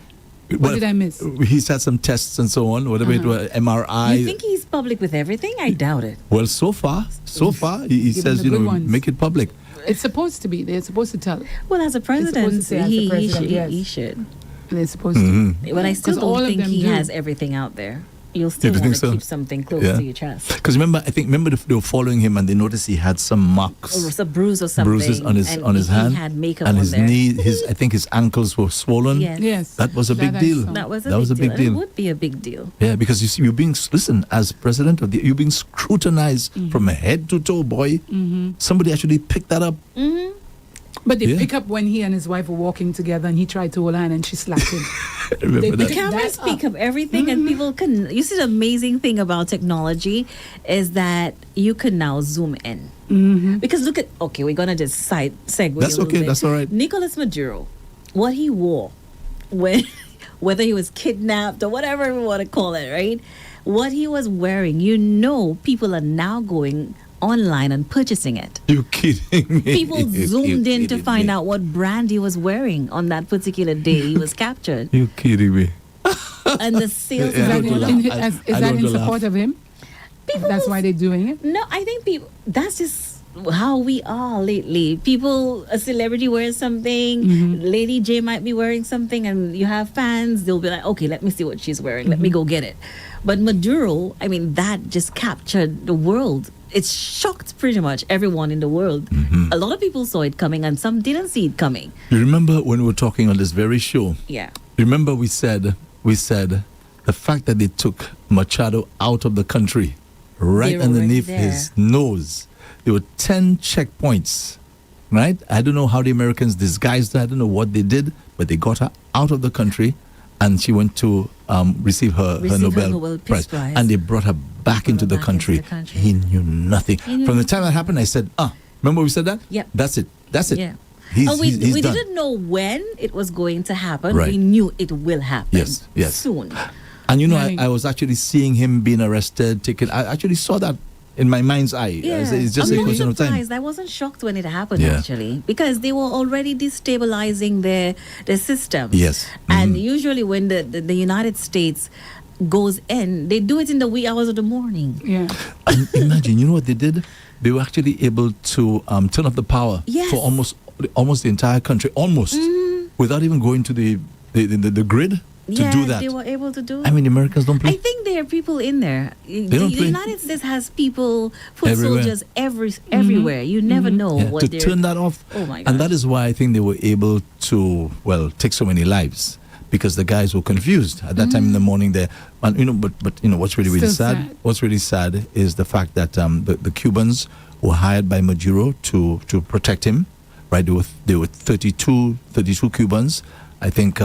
What did I miss? He's had some tests and so on, whatever it was, MRI. You think he's public with everything? I doubt it. Well, so far, he Give says, him the good ones. make it public. It's supposed to be. They're supposed to tell. Well, as a supposed to president, say as a president, yes. he should. They're supposed Mm-hmm. to. But I still 'Cause all don't of think them he do. has everything out there. You'll still You want think to so? keep something close Yeah. to your chest. Because remember they were following him and they noticed he had some marks, Or a bruise or something. bruises on his and hand, He had makeup and on his there. knee. I think his ankles were swollen. Yes. Yes. That was a big I deal. saw. That was a big big deal. It would be a big deal. Yeah, because you see, as president of you're being scrutinized from head to toe, boy. Somebody actually picked that up. But they Yeah. pick up when he and his wife were walking together and he tried to hold her hand and she slapped him. Remember They that? pick The cameras that speak up. of everything, and people can. You see, the amazing thing about technology is that you can now zoom in. Because look at, okay, we're gonna just segue. That's a little okay, bit. that's all right. Nicolas Maduro, what he wore, when whether he was kidnapped or whatever we want to call it, right? What he was wearing, people are now going online and purchasing it. You kidding me? People You zoomed in to kidding find me? out what brand he was wearing on that particular day he was captured. You kidding me? And the sales Yeah, I Is that don't in, laugh. in, I- as, I is that don't in laugh. support of him? That's why they're doing it? No, I think people, that's just how we are lately. People, a celebrity wears something, Lady J might be wearing something, and you have fans, they'll be like, okay, let me see what she's wearing, let me go get it. But Maduro, I mean, that just captured the world. It shocked pretty much everyone in the world. A lot of people saw it coming, and some didn't see it coming. You remember when we were talking on this very show? Yeah. Remember we said the fact that they took Machado out of the country, right They were underneath already there. his nose. There were 10 checkpoints, right? I don't know how the Americans disguised her. I don't know what they did, but they got her out of the country, and she went to receive her Nobel Prize. Prize. And they brought her back into the country. He knew nothing. He knew From the time that happened, I said, remember we said that? Yep. That's it. That's it. Yeah. He's, we he's done. didn't know when it was going to happen. Right. We knew it will happen. Yes. Soon. And you know, Right. I was actually seeing him being arrested, taken. I actually saw that in my mind's eye. Yeah. It's just I'm a not question of time. surprised. I wasn't shocked when it happened, Yeah. actually, because they were already destabilizing their system. Yes. And usually when the United States goes in, they do it in the wee hours of the morning. Yeah. And imagine, you know what they did? They were actually able to turn off the power Yes. for almost the entire country, without even going to the grid to Yeah, do that. they were able to do it. I mean, the Americans don't play. I think there are people in there. The don't play. United States has people, foot Everywhere. soldiers everywhere. You never know Yeah, what to they're... turn that off. Oh my And that gosh. is why I think they were able to, take so many lives, because the guys were confused at that time in the morning there. And but what's really Still sad? sad. What's really sad is the fact that the Cubans were hired by Maduro to protect him. Right, there were 32 Cubans. I think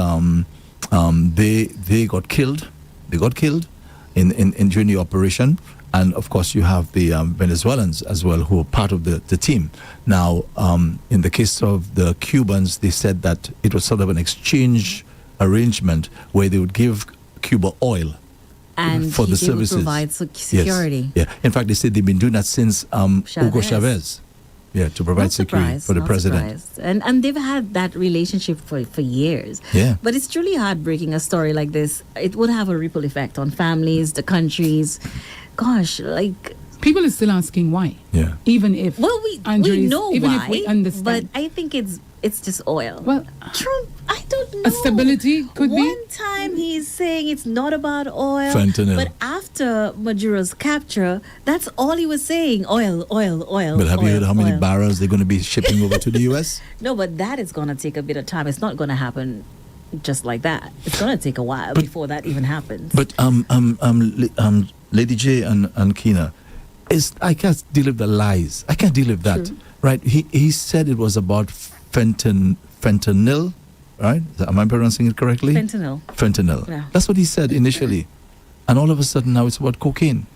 they got killed. They got killed in during the operation. And of course, you have the Venezuelans as well, who are part of the team. Now, in the case of the Cubans, they said that it was sort of an exchange arrangement where they would give Cuba oil and for the they would services. provide security. Yes. Yeah. In fact, they said they've been doing that since Hugo Chavez. Yeah, to provide Not security surprised, for the not president. surprised. And they've had that relationship for years. Yeah. But it's truly heartbreaking, a story like this. It would have a ripple effect on families, the countries. Gosh, like... People are still asking why. Yeah. Even if Well, we Andres- know even why, if we understand. but I think it's just oil. Well, Trump, I don't know. a stability could be. One time he's saying it's not about oil. Fentanyl. But after Maduro's capture, that's all he was saying. Oil. But have you heard how many oil. barrels they're going to be shipping over to the U.S.? No, but that is going to take a bit of time. It's not going to happen just like that. It's going to take a while before that even happens. But Lady J and Keena, I can't deal with the lies. I can't deal with that. True. Right? He said it was about fentanyl, right? Am I pronouncing it correctly? Fentanyl. Fentanyl. Yeah. That's what he said initially. And all of a sudden now it's about cocaine.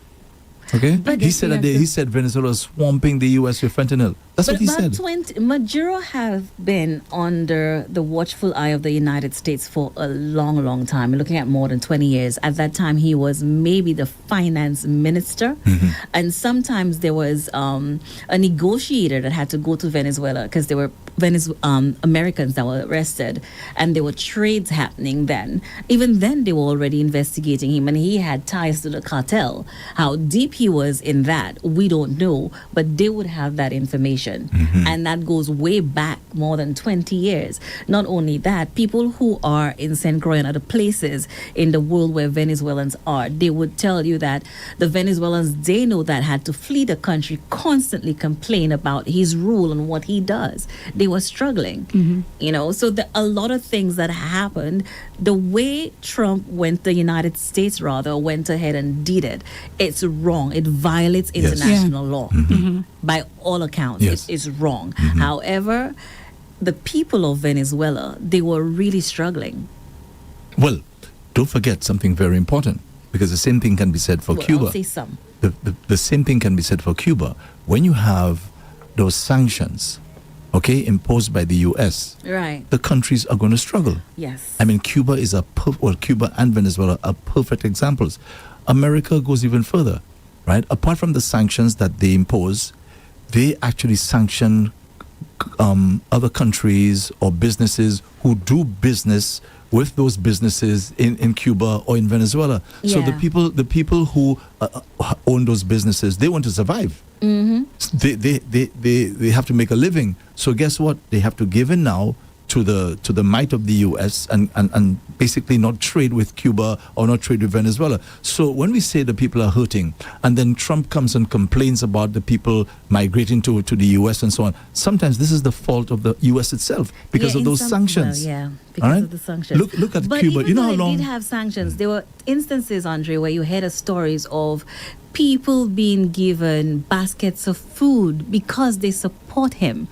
Okay? But He said he said Venezuela is swamping the U.S. with fentanyl. That's what he said. Maduro have been under the watchful eye of the United States for a long, long time. We're looking at more than 20 years. At that time, he was maybe the finance minister. Mm-hmm. And sometimes there was a negotiator that had to go to Venezuela because there were Americans that were arrested, and there were trades happening then. Even then, they were already investigating him, and he had ties to the cartel. How deep he was in that, we don't know, but they would have that information. Mm-hmm. And that goes way back more than 20 years. Not only that, people who are in St. Croix and other places in the world where Venezuelans are, they would tell you that the Venezuelans they know that had to flee the country constantly complain about his rule and what he does. They were struggling, so a lot of things that happened. The way Trump the United States went ahead and did it, it's wrong. It violates Yes. international law. By all accounts. Yes. It is wrong. However, the people of Venezuela, they were really struggling. Well, don't forget something very important, because the same thing can be said for Cuba. I'll say some. The same thing can be said for Cuba. When you have those sanctions, imposed by the U.S., Right. the countries are going to struggle. Yes. I mean, Cuba Cuba and Venezuela are perfect examples. America goes even further, right? Apart from the sanctions that they impose, they actually sanction other countries or businesses who do business with those businesses in Cuba or in Venezuela. So Yeah. the people who own those businesses, they want to survive. They have to make a living. So guess what? They have to give in now to the might of the U.S. and basically not trade with Cuba or not trade with Venezuela. So when we say the people are hurting, and then Trump comes and complains about the people migrating to the U.S. and so on, sometimes this is the fault of the U.S. itself because of those sanctions. Because of the sanctions. Look at but Cuba. Even You know though how they long did have sanctions, there were instances, Andre, where you heard stories of people being given baskets of food because they support him.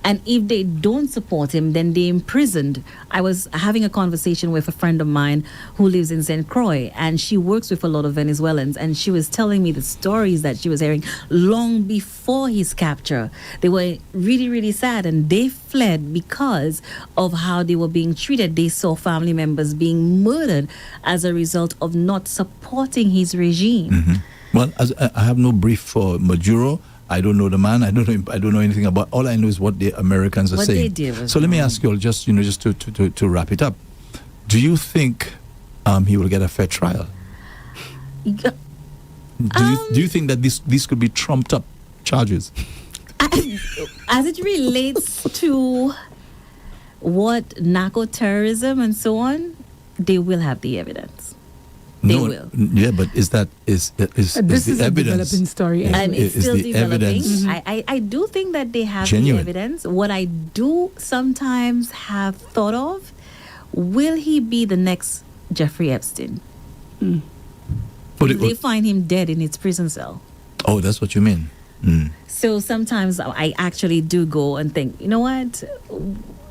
And if they don't support him, then they're imprisoned. I was having a conversation with a friend of mine who lives in St. Croix, and she works with a lot of Venezuelans, and she was telling me the stories that she was hearing long before his capture. They were really, really sad, and they fled because of how they were being treated. They saw family members being murdered as a result of not supporting his regime. Well, I have no brief for Maduro. I don't know the man. I don't know anything about. All I know is what the Americans are What saying. they did was So let me wrong. ask you all, just to wrap it up. Do you think he will get a fair trial? Do you think that these could be trumped up charges? As it relates to what narco-terrorism and so on, they will have the evidence. They will. Yeah, but is the This evidence is a developing story. And it's is still the developing. evidence I do think that they have genuine? the evidence. What I do sometimes have thought of, will he be the next Jeffrey Epstein? Will they find him dead in his prison cell? Oh, that's what you mean. So sometimes I actually do go and think, you know what?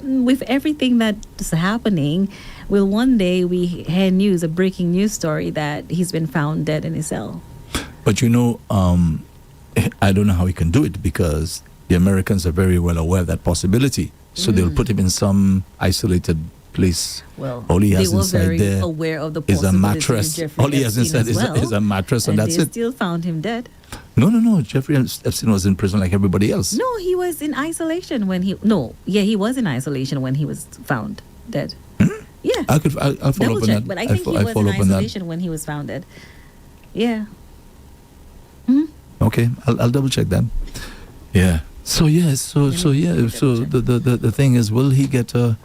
With everything that's happening, will one day we hear a breaking news story that he's been found dead in his cell? But I don't know how he can do it, because the Americans are very well aware of that possibility. So they'll put him in some isolated place. Well, all he they has were inside very there aware of the is a possibility mattress. of Jeffrey All he has Epstein inside as well, is a mattress, and that's they it. still found him dead. No. Jeffrey Epstein was in prison like everybody else. No, he was in isolation when he was in isolation when he was found dead. Yeah. I'll follow Double up on check, that. but I think he was in follow up on that. isolation when he was found dead. Yeah. Okay, I'll double check that. Yeah. So the thing is, will he get a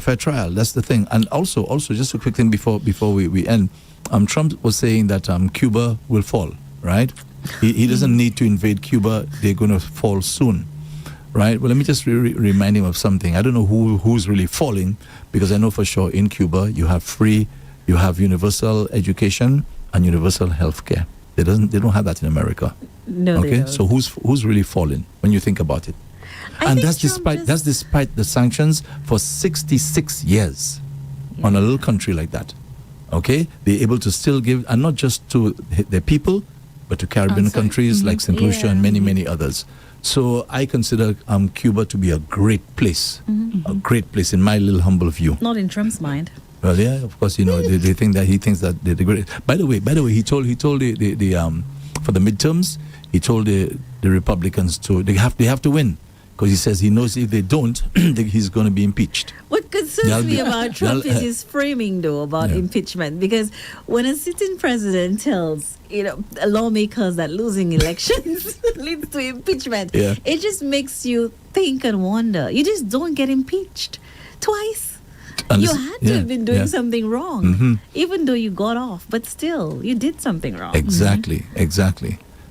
fair trial? That's the thing. And also just a quick thing before we end. Trump was saying that Cuba will fall, right? He doesn't need to invade Cuba. They're going to fall soon, right? Well, let me just remind him of something. I don't know who's really falling, because I know for sure in Cuba you have universal education and universal health care. They don't have that in America. No, Okay, they don't. so who's really falling when you think about it? And think that's Trump despite the sanctions for 66 years on a little country like that. Okay, they're able to still give, and not just to their people, but to Caribbean Outside. countries like St. Lucia and many others. So I consider Cuba to be a great place, a great place in my little humble view. Not in Trump's mind. Well, yeah, of course, they think that he thinks that they're the great. By the way, he told the for the midterms, he told the Republicans they have to win, because he says he knows if they don't, he's going to be impeached. What concerns me about Trump is his framing, though, about impeachment. Because when a sitting president tells lawmakers that losing elections leads to impeachment, it just makes you think and wonder. You just don't get impeached twice. You had to have been doing something wrong, even though you got off. But still, you did something wrong. Exactly.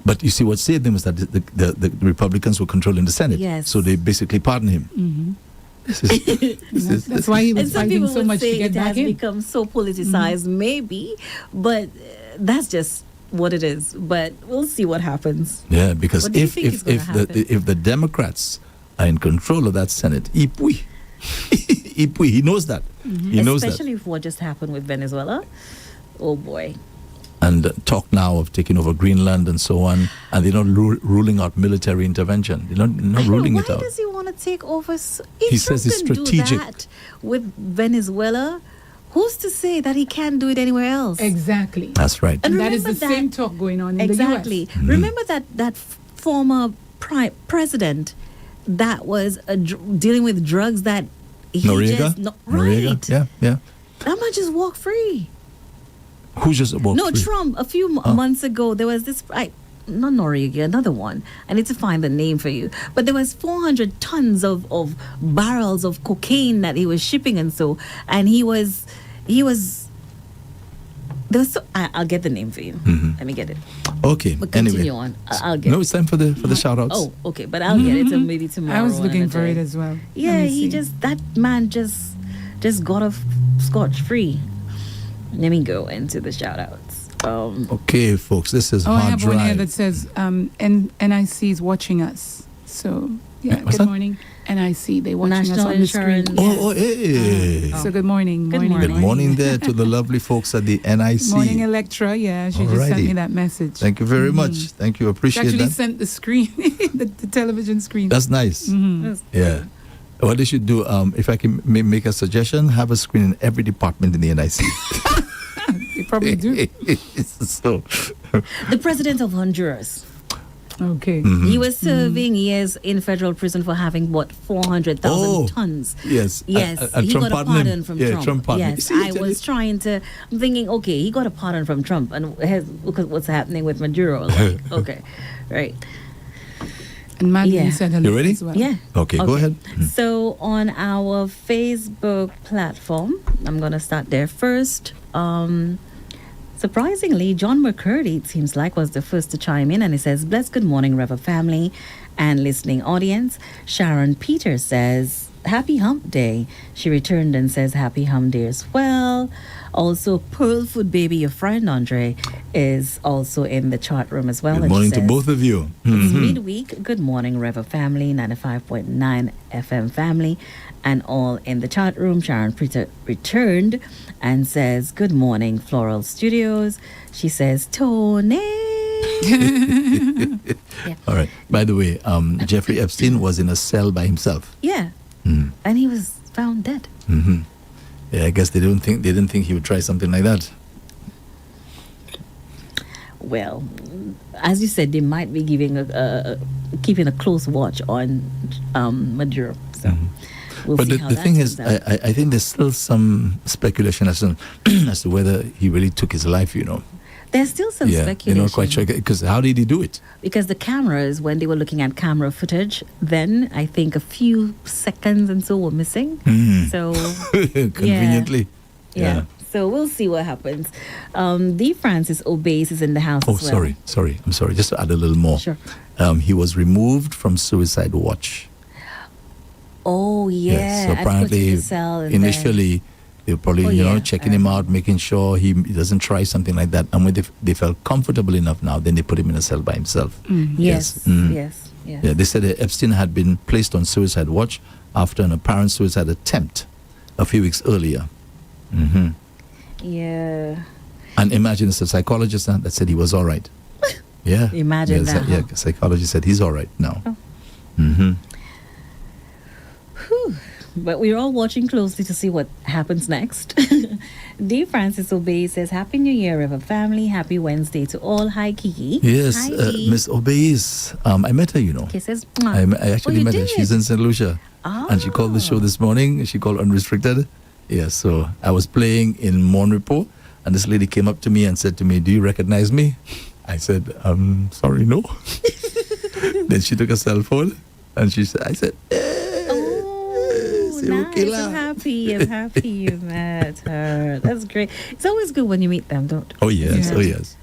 But you see, what saved him is that the Republicans were controlling the Senate. Yes. So they basically pardoned him. That's why he was fighting so much to get it back has in. become so politicized, maybe, but that's just what it is. But we'll see what happens. Yeah, because What do you think is gonna happen? if the Democrats are in control of that Senate, he knows that. He knows that. Especially if what just happened with Venezuela. Oh boy. And talk now of taking over Greenland and so on, and they're not ruling out military intervention. They're not ruling it out. Why does he want to take over? He says it's strategic. Do that with Venezuela, who's to say that he can't do it anywhere else? Exactly. That's right. And that is the remember same talk going on in Exactly. the US. Remember that former president that was dealing with drugs that he Noriega? right. Yeah. That man just walk free. Who just walked No, free? Trump. A few months ago, there was this. Not Noriega, another one. I need to find the name for you. But there was 400 tons of barrels of cocaine that he was shipping, and he was. There was. I'll get the name for you. Let me get it. Okay. But continue Anyway. on. I'll get. No, it's time for the shout outs. Oh, okay. But I'll get it maybe tomorrow. I was or looking another for day. it as well. Yeah, Let me see. that man just got off scotch free. Let me go into the shout outs. Okay, folks, this is I have one here Harddrive. that says NIC is watching us. So, What's good that? morning. NIC, they're watching National us on the screen. Insurance. Hey. So, good morning. Good Good morning. morning there to the lovely folks at the NIC. Morning, Electra. Yeah, she just sent Alrighty. me that message. Thank you very much. Thank you. She Appreciate actually that. sent the screen, the television screen. That's nice. Yeah. What they should do, if I can make a suggestion, have a screen in every department in the NIC. They probably do. So, The president of Honduras. Okay. He was serving years in federal prison for having bought 400,000 tons. Yes. Yes, And he Trump got a pardoned him. pardon from Yeah, Trump. Trump pardoned him. Yes, See, I was trying to. I'm thinking, okay, he got a pardon from Trump, and look at what's happening with Maduro. Like, okay, right. And Madeline Yeah. said hello You ready? as well. Yeah. Okay, go ahead. So on our Facebook platform, I'm going to start there first. Surprisingly, John McCurdy, it seems like, was the first to chime in, and he says, "Blessed good morning, REV-UP family and listening audience." Sharon Peters says, "Happy Hump Day." She returned and says, "Happy Hump Day" as well. Also, Pearl Food Baby, your friend Andre, is also in the chat room as well. Good and she morning to says, both of you. it's midweek. Good morning, REV-UP family, 95.9 FM family, and all in the chat room. Sharon Peter returned and says, "Good morning, Floral Studios." She says, "Tony." All right. By the way, Jeffrey Epstein was in a cell by himself. Yeah. And he was found dead. Yeah, I guess they didn't think he would try something like that. Well, as you said, they might be giving keeping a close watch on Maduro. So we'll But see the how that thing turns is, out. I think there's still some speculation as to, as to whether he really took his life, There's still some Yeah, speculation. you're not quite sure. Because how did he do it? Because the cameras, when they were looking at camera footage, then I think a few seconds and so were missing. So Conveniently. yeah. So we'll see what happens. D. Francis Obeys is in the house Oh, as well. sorry. I'm sorry. Just to add a little more. Sure. He was removed from suicide watch. Oh, yeah. Yes. So and put in apparently, the cell and initially, they were probably, Oh, yeah. checking him out, making sure he doesn't try something like that. And when they felt comfortable enough now, then they put him in a cell by himself. Yes. Yes. Yes. Yes. Yeah, they said that Epstein had been placed on suicide watch after an apparent suicide attempt a few weeks earlier. Hmm. Yeah. And imagine it's a psychologist that said he was all right. Yeah. Imagine that, Yeah, huh? psychologist said he's all right now. Oh. Hmm. Whew. But we're all watching closely to see what happens next. D. Francis Obey says, Happy New Year, River family. Happy Wednesday to all. Hi, Kiki. Yes, Hi, Dee. Miss Obeys. I met her, you know. Kisses. I actually you met her. did? She's in St. Lucia. And she called the show this morning. She called Unrestricted. Yeah, so I was playing in Mon Repos, and this lady came up to me and said to me, "Do you recognize me?" I said, sorry, no. Then she took a cell phone, and I said, Oh, nice. I'm happy you met her. That's great. It's always good when you meet them, don't Oh, yes, Yeah. oh, yes.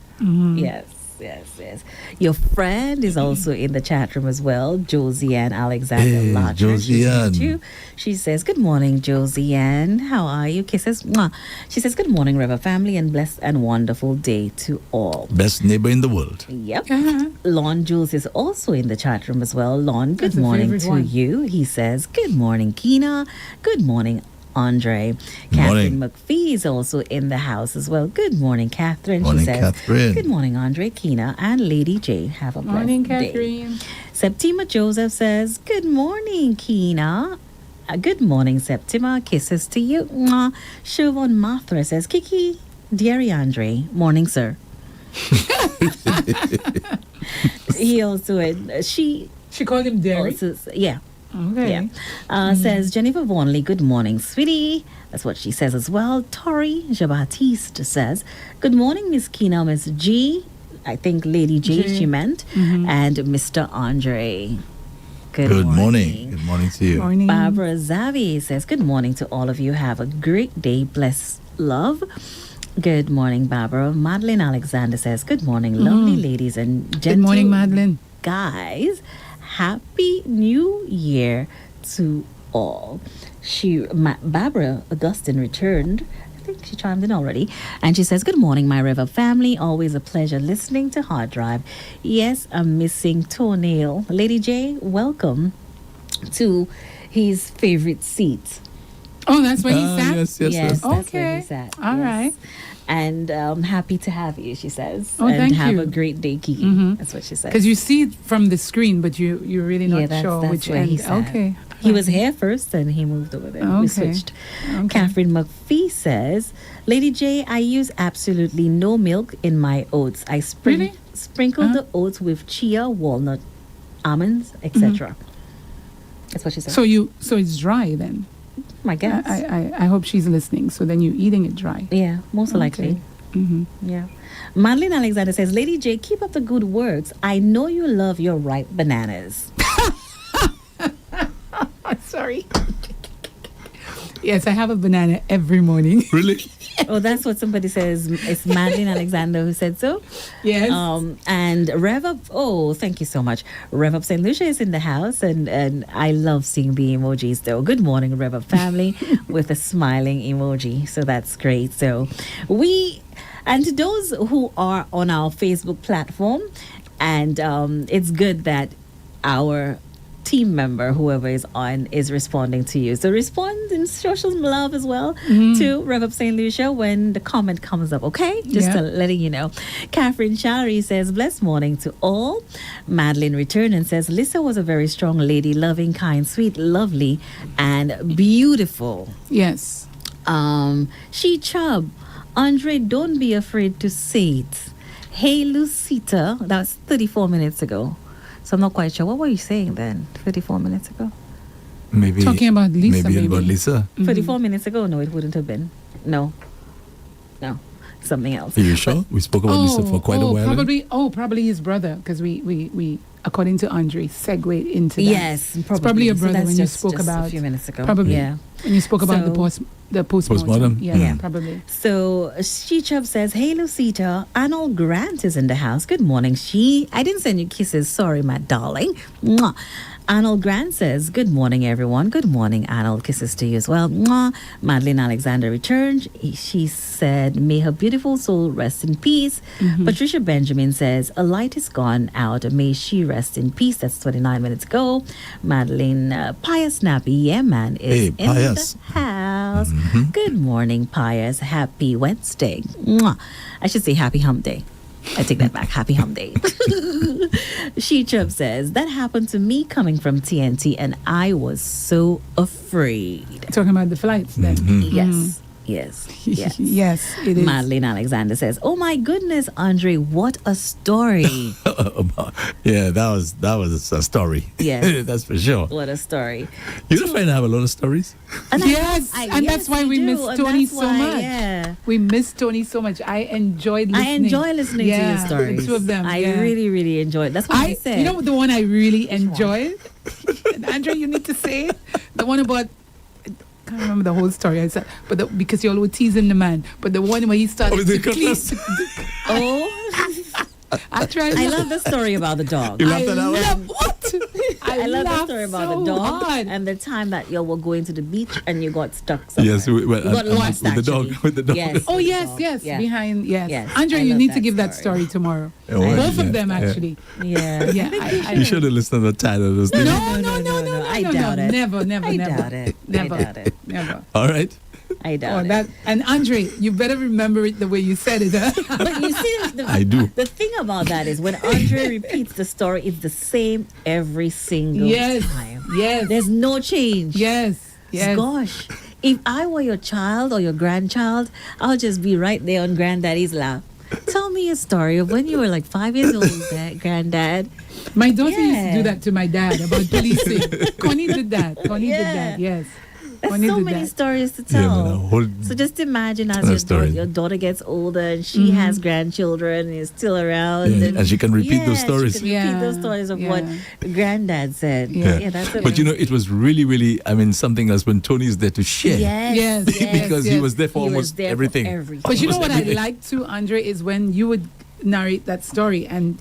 Yes. Your friend is also in the chat room as well, Josiane Alexander Hey, Larcher. She's here Josiane. too. She says, Good morning, Josiane. How are you? Kisses. Mwah. She says, Good morning, River family, and blessed and wonderful day to all. Best neighbor in the world. Yep. Uh-huh. Lon Jules is also in the chat room as well. Lon, good That's a morning favorite to one. you. He says, Good morning, Keena. Good morning, Andre. Catherine Morning. McPhee is also in the house as well. Good morning, Catherine. Morning, she says, Catherine. Good morning, Andre, Keena, and Lady J. Have a blessed Morning, day. Catherine. Septima Joseph says, Good morning, Keena. Good morning, Septima. Kisses to you. Mwah. Siobhan Mathra says, Kiki, dearie Andre. Morning, sir. He also, she She called him Derry. also, yeah. Okay. Yeah. Says Jennifer Vaughnley, good morning, sweetie. That's what she says as well. Tori Jean-Baptiste says, Good morning, Miss Keena, Miss G. I think Lady J, J. she meant. And Mr. Andre. Good morning. Good morning to you. Morning. Barbara Zavi says, Good morning to all of you. Have a great day. Bless love. Good morning, Barbara. Madeline Alexander says, Good morning, lovely ladies and gentle Good morning, Madeline. guys. Happy New Year to all. Barbara Augustine returned. I think she chimed in already. And she says, Good morning, my River family. Always a pleasure listening to Harddrive. Yes, I'm missing Toenail. Lady J, welcome to his favorite seat. Oh, that's where he sat? Yes. Yes, that's where Okay. he sat. All Yes. right. And happy to have you, she says. Oh, and thank have you. a great day, Kiki. That's what she says. Because you see it from the screen, but you're really not that's sure which where end. he sat. Okay. He was here first and he moved over there. We Okay. switched. Okay. Catherine McPhee says, Lady J, I use absolutely no milk in my oats. I Really? sprinkle the oats with chia, walnut, almonds, etc. That's what she said. So it's dry then. My guess. I hope she's listening. So then you're eating it dry. Yeah, most likely. Mm-hmm. Yeah. Madeline Alexander says, Lady J, keep up the good works. I know you love your ripe bananas. Sorry. Yes, I have a banana every morning. Really? Oh, that's what somebody says. It's Madeline Alexander who said so. Yes. And REV-UP, oh, thank you so much. REV-UP St. Lucia is in the house, and I love seeing the emojis, though. Good morning, REV-UP family, with a smiling emoji. So that's great. So and to those who are on our Facebook platform, and it's good that our team member, whoever is on, is responding to you. So respond and show some love as well to REV-UP St. Lucia when the comment comes up, okay? Just to letting you know. Catherine Shallery says, Blessed morning to all. Madeline returned and says, Lisa was a very strong lady, loving, kind, sweet, lovely, and beautiful. Yes. She Chubb. Andre, don't be afraid to say it. Hey, Lucita. That was 34 minutes ago. So I'm not quite sure. What were you saying then, 34 minutes ago? Maybe Talking about Lisa, Maybe about maybe. Lisa. 34 minutes ago? No, it wouldn't have been. No. Something else. Are you sure? We spoke about Lisa for quite a while. Probably his brother, because we according to Andre, segued into that. Yes, It's probably your So brother that's when you just spoke about a few minutes ago. Probably. Yeah. When you spoke about So- the postmortem. Postmortem? Yeah, Yeah. probably. So She-Chubb says, Hey Lucita, Arnold Grant is in the house. Good morning, I didn't send you kisses. Sorry, my darling. Mwah. Arnold Grant says, good morning, everyone. Good morning, Arnold. Kisses to you as well. Mwah. Madeline Alexander returned. She said, may her beautiful soul rest in peace. Patricia Benjamin says, a light is gone out. May she rest in peace. That's 29 minutes ago. Madeline Pius Nappy, yeah, man, is in Pius. the house. Good morning, Pius. Happy Wednesday. Mwah. I should say happy hump day. I take that back. Happy hump day. She Chub says, that happened to me coming from TNT and I was so afraid. Talking about the flights then. Yes. Yes. Yes. Yes, it is. Madeline Alexander says, oh my goodness, Andre, what a story. Yeah, that was a story. Yes. That's for sure. What a story. You don't find I have a lot of stories? And Yes, and that's why we miss Tony so much. Yeah. We miss Tony so much. I enjoyed listening. I enjoy listening to your stories. The two of them. I really, really enjoy it. That's what I said. You know the one I really enjoyed? And Andrea, you need to say it. The one about, I can't remember the whole story. I said, but because you're always teasing the man. But the one where he started to please. I love the story about the dog. You laughed at that one? I love the story about the dog hard. and the time that you were going to the beach and you got stuck somewhere. Yes, you got lost with the dog. actually. With the dog. Yes. Oh, yes, yes. Yeah. Behind, yes. Yes, Andrea, I you love need to that give that story. story tomorrow. Oh, right, Both of yeah, them, yeah. actually. Yeah. Yeah. You should have listened to the title of those things. No. I doubt it. Never. I doubt it. Never. I doubt it. Never. All right. I doubt it. That, and Andre, you better remember it the way you said it. Huh? But you see, I do. The thing about that is when Andre repeats the story, it's the same every single time. Yes. There's no change. Yes. Gosh, if I were your child or your grandchild, I'll just be right there on Granddaddy's lap. Tell me a story of when you were like 5 years old, Granddad. My daughter used to do that to my dad about policing. Connie did that. Connie did that, yes. There's Connie so did many that. stories to Yeah, tell. man, a whole So just imagine ton of as stories. your daughter gets older and she has grandchildren and is still around. Yeah, and she can repeat those stories. She can repeat those stories of what Granddad said. Yeah. That's But you know, it was really, really, I mean, something else when Tony's there to share. Yes. Because he was there for He was almost there for everything. everything. But you know Almost what I everything. like too, Andre, is when you would narrate that story and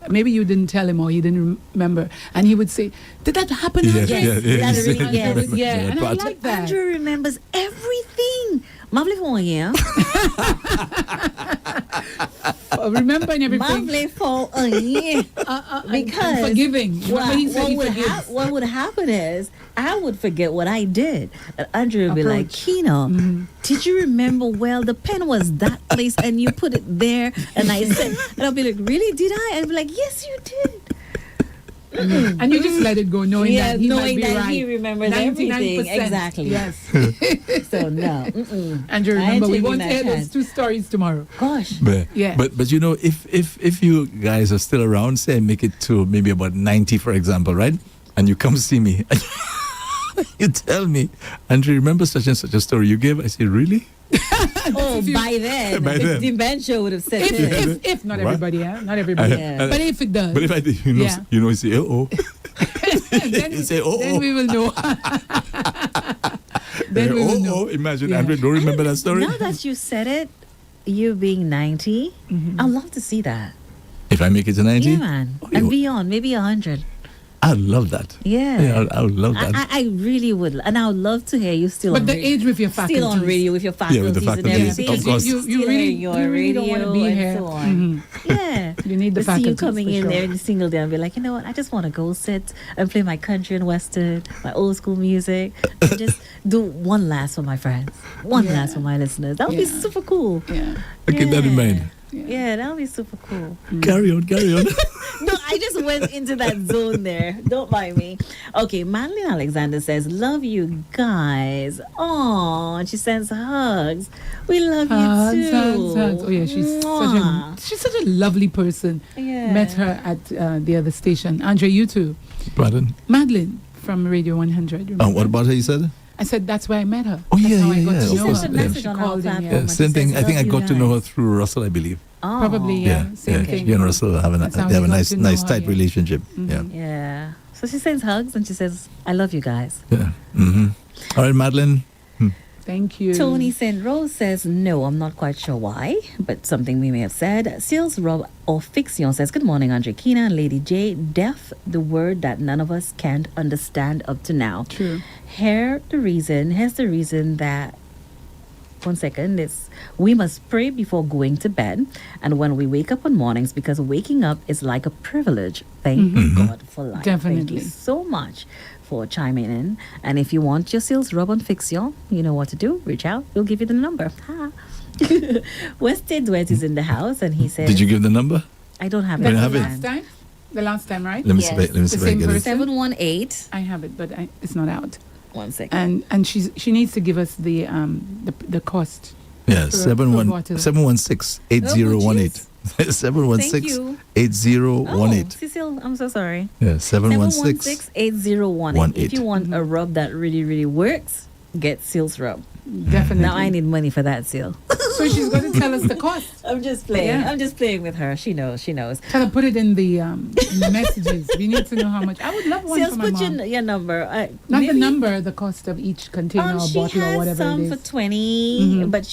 maybe you didn't tell him or he didn't remember, and he would say, "Did that happen?" Yes, Andre?" That's really, yes. Yeah, and I But- like that. Andrew remembers everything. Mavle for yeah. Remembering everything. Mavle for yeah. Because and forgiving. Remember he said he would forgives. what would happen is I would forget what I did. And Andrew would be like, Approach. Keena, did you remember? Well, the pen was that place and you put it there. And I said, and I'll be like, really? Did I? And I'll be like, yes, you did. And you just let it go, knowing that he might knowing be that right. he remembers everything. 99%. Exactly. Yes. So no. Andrew, I ain't remember, we taking won't that hear those chance. 2 stories tomorrow. Gosh. But, Yeah. but you know, if you guys are still around, say make it to maybe about 90, for example, right? And you come see me, you tell me, Andrew, remember such and such a story you gave? I say, really? Oh, by then, By then. the dementia would have set in. If not What? everybody, not everybody. Yeah. But if it does, But if I did, Yeah. you say, oh. then, You say, then we will know. Then we will know. Imagine, Yeah. Andrew, don't remember that story? Now that you said it, you being 90, I'd love to see that. If I make it to 90? Yeah, man. Oh, And you- beyond, maybe 100. I'd love that. Yeah. I would love that. I really would. And I would love to hear you still But on the radio. age with your faculties. Still on radio with your faculties, with the and faculties, everything. of course. You Still really, hearing your you really don't want to be radio and here. so on. Yeah. You need the To see you faculties, coming for in sure. there every single day and be like, you know what, I just want to go sit and play my country and western, my old school music, and just do one last for my friends, one last for my listeners. That would be Yeah. super cool. Yeah. I keep that in mind. Yeah, that would be super cool. Carry on. No, I just went into that zone there. Don't mind me. Okay, Madeline Alexander says, love you guys. Oh, and she sends hugs. We love Hugs, you too. hugs. Oh yeah, she's such a lovely person. Yeah. Met her at the other station. Andre, you too. Pardon? Madeline from Radio 100. remember? What about her, you said? I said that's where I met her. Oh, That's yeah, how I yeah, got yeah, to of She know course, sent a her. yeah. message She on our called in, platform. Yeah, and same she thing. says, I think I "Love got you to know her guys." through Russell, I believe. Oh. Probably, yeah. Same Yeah, thing. she and Russell have That's how they have we a got nice, to know nice her, tight yeah. relationship. Yeah. So she sends hugs and she says, I love you guys. Yeah. Mm-hmm. All right, Madeline. Thank you. Tony St. Rose says, no, I'm not quite sure why, but something we may have said. Sales Rob or Fiction says, good morning, Andre Keena and Lady J. Deaf, the word that none of us can't understand up to now. True. Here's the reason that, one second, we must pray before going to bed and when we wake up on mornings because waking up is like a privilege. Thank God for life. Definitely. Thank you so much for chiming in. And if you want your sales rub on Fiction, you know what to do. Reach out. We'll give you the number. Ha. Westy Duet is in the house and he says... Did you give the number? I don't have You it. don't have the it? last time? The last time, right? Let me Yes. see. Let me see The if I same get it. person? 718. I have it, but it's not out. 1 second. And she needs to give us the cost. Yeah, per 716 8018. Thank 716 you. 8018. Cecile, I'm so sorry. Yeah, 716. 716-8018. If you want a rub that really, really works, get Seal's rub. Definitely. Now I need money for that, Seal. So she's going to tell us the cost. I'm just playing. Yeah. I'm just playing with her. She knows. Tell her put it in the messages. We need to know how much. I would love one Seals, for my put mom. your number. Not maybe- the number, the cost of each container or She bottle or has whatever some it for is. 20, but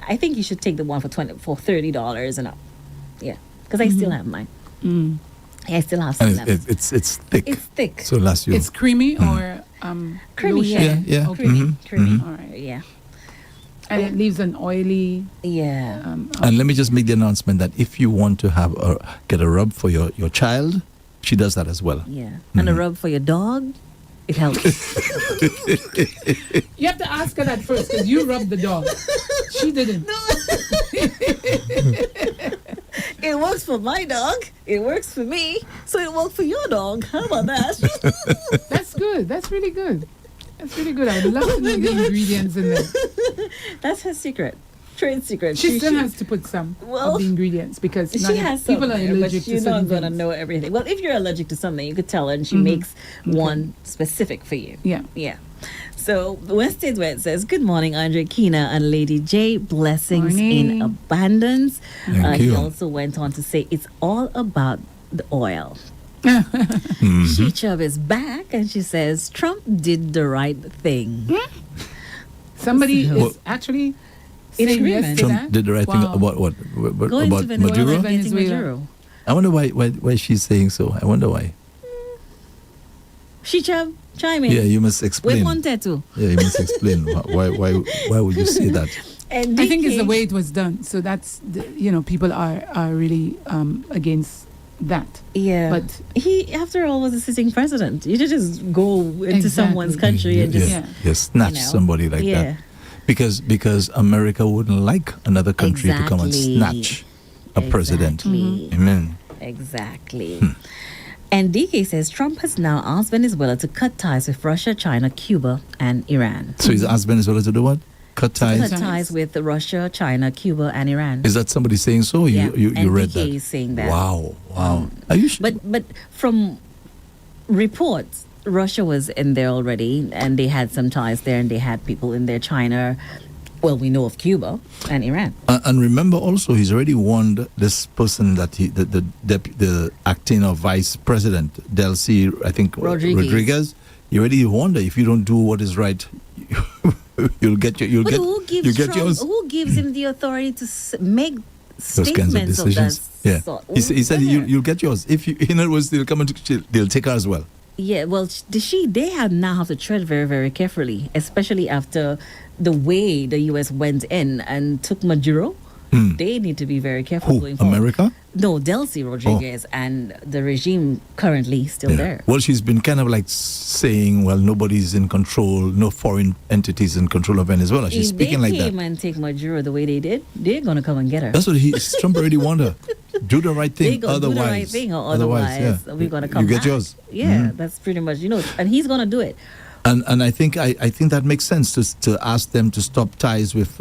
I think you should take the one for $30 and up. Yeah, because I still have mine. I still have some And left. it's thick. It's thick. So last you. It's creamy or Creamy, lotion? yeah. Yeah. Okay. Creamy. All right. Yeah. And it leaves an oily. Yeah. And let me just make the announcement that if you want to get a rub for your child, she does that as well. Yeah. And a rub for your dog, it helps. You have to ask her that first because you rubbed the dog. She didn't. It works for my dog. It works for me. So it works for your dog. How about that? That's good. That's really good. That's really good. I'd love to know the ingredients in there. That's her secret. Trade secret. She still has to put some Well, of the ingredients because She has some people are there, allergic but to you're certain not going to things. know everything. Well, if you're allergic to something, you could tell her and she makes one specific for you. Yeah. Yeah. So West Wet says, good morning, Andre Keena and Lady J. Blessings in Morning. abundance. Thank He you. also went on to say, it's all about the oil. Mm-hmm. She Chubb is back and she says, Trump did the right thing. Somebody Well- is actually In saying yes agreement. to Trump that. did the right thing Wow. about what? Going About to Venezuela Maduro? and getting Venezuela. Maduro. I wonder why she's saying so. I wonder why. She Chubb, chime in. Yeah, you must We explain. wanted to. Yeah, you must explain why would you say that? And I think it's the DK way it was done. So that's people are really against that. Yeah, But he, after all, was a sitting president. You just go into Exactly. someone's country and just Yeah. Snatch you know, somebody like yeah. that. Because America wouldn't like another country to come and Exactly. snatch a president. Exactly. Amen. Exactly. And DK says Trump has now asked Venezuela to cut ties with Russia, China, Cuba, and Iran. So he's asked Venezuela to do what? Cut ties? Cut ties with Russia, China, Cuba, and Iran. Is that somebody saying so? Yeah, You and read DK that? is saying that. Wow. Are you sure? But from reports, Russia was in there already, and they had some ties there, and they had people in there. China, well, we know of Cuba and Iran. And remember also, he's already warned this person that the acting or vice president, Delcy, I think Rodriguez. He already warned her, if you don't do what is right, you'll get But who gives Trump, yours. who gives him the authority to make Those statements kinds of decisions. that Yeah. sort? He said Where? you'll get yours. If you, in other words, they'll come and they'll take her as well. Yeah, well, they now have to tread very, very carefully, especially after the way the U.S. went in and took Maduro. They need to be very careful Who? going forward. America? No, Delcy Rodriguez and the regime currently still Yeah. there. Well, she's been kind of like saying, well, nobody's in control, no foreign entities in control of Venezuela. She's If speaking they like that. came and take Maduro the way they did, they're going to come and get her. That's what Trump already warned her. Do the right They thing. go do the right Otherwise, thing, or otherwise yeah. we're going to come You get back. yours. Yeah, that's pretty much, and he's going to do it. And I think that makes sense to ask them to stop ties with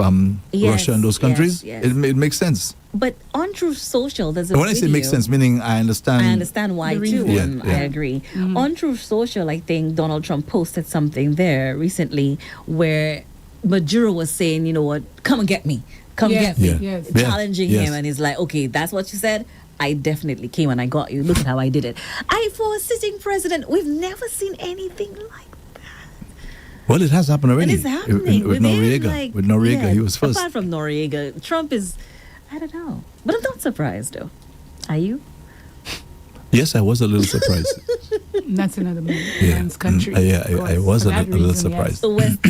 Yes, Russia and those countries. yes. It makes sense. But on Truth Social, there's a And when I say makes video- sense, meaning I understand. I understand why The too, reason. and Yeah, I yeah. agree. On Truth Social, I think Donald Trump posted something there recently where Maduro was saying, you know what, come and get me. Come Yes, get me. Yeah. yes. Yeah, Challenging yes. him, and he's like, okay, that's what you said. I definitely came and I got you. Look at how I did it. For a sitting president, we've never seen anything like that. Well, it has happened already. It is happening. With Noriega. With Noriega, he was first. Apart from Noriega, Trump is, I don't know. But I'm not surprised, though. Are you? Yes, I was a little surprised. That's another man's country. I was a little surprised. So West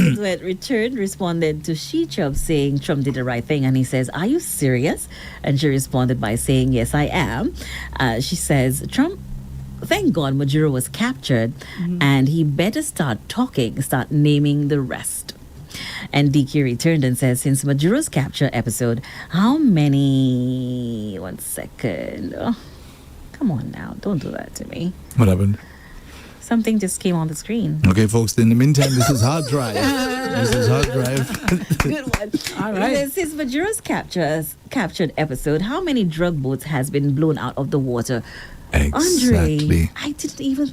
Richard responded to She Chubb saying Trump did the right thing, and he says, "Are you serious?" And she responded by saying, "Yes, I am." She says, "Trump, thank God Maduro was captured, and he better start naming the rest." And DQ returned and says, "Since Maduro's capture episode, how many? 1 second. Oh, come on now, don't do that to me. What happened? Something just came on the screen." Okay, folks, in the meantime, this is Harddrive. This is Harddrive. Good one. All right. Since Maduro's captured episode, how many drug boats has been blown out of the water? Exactly. Andre, I didn't even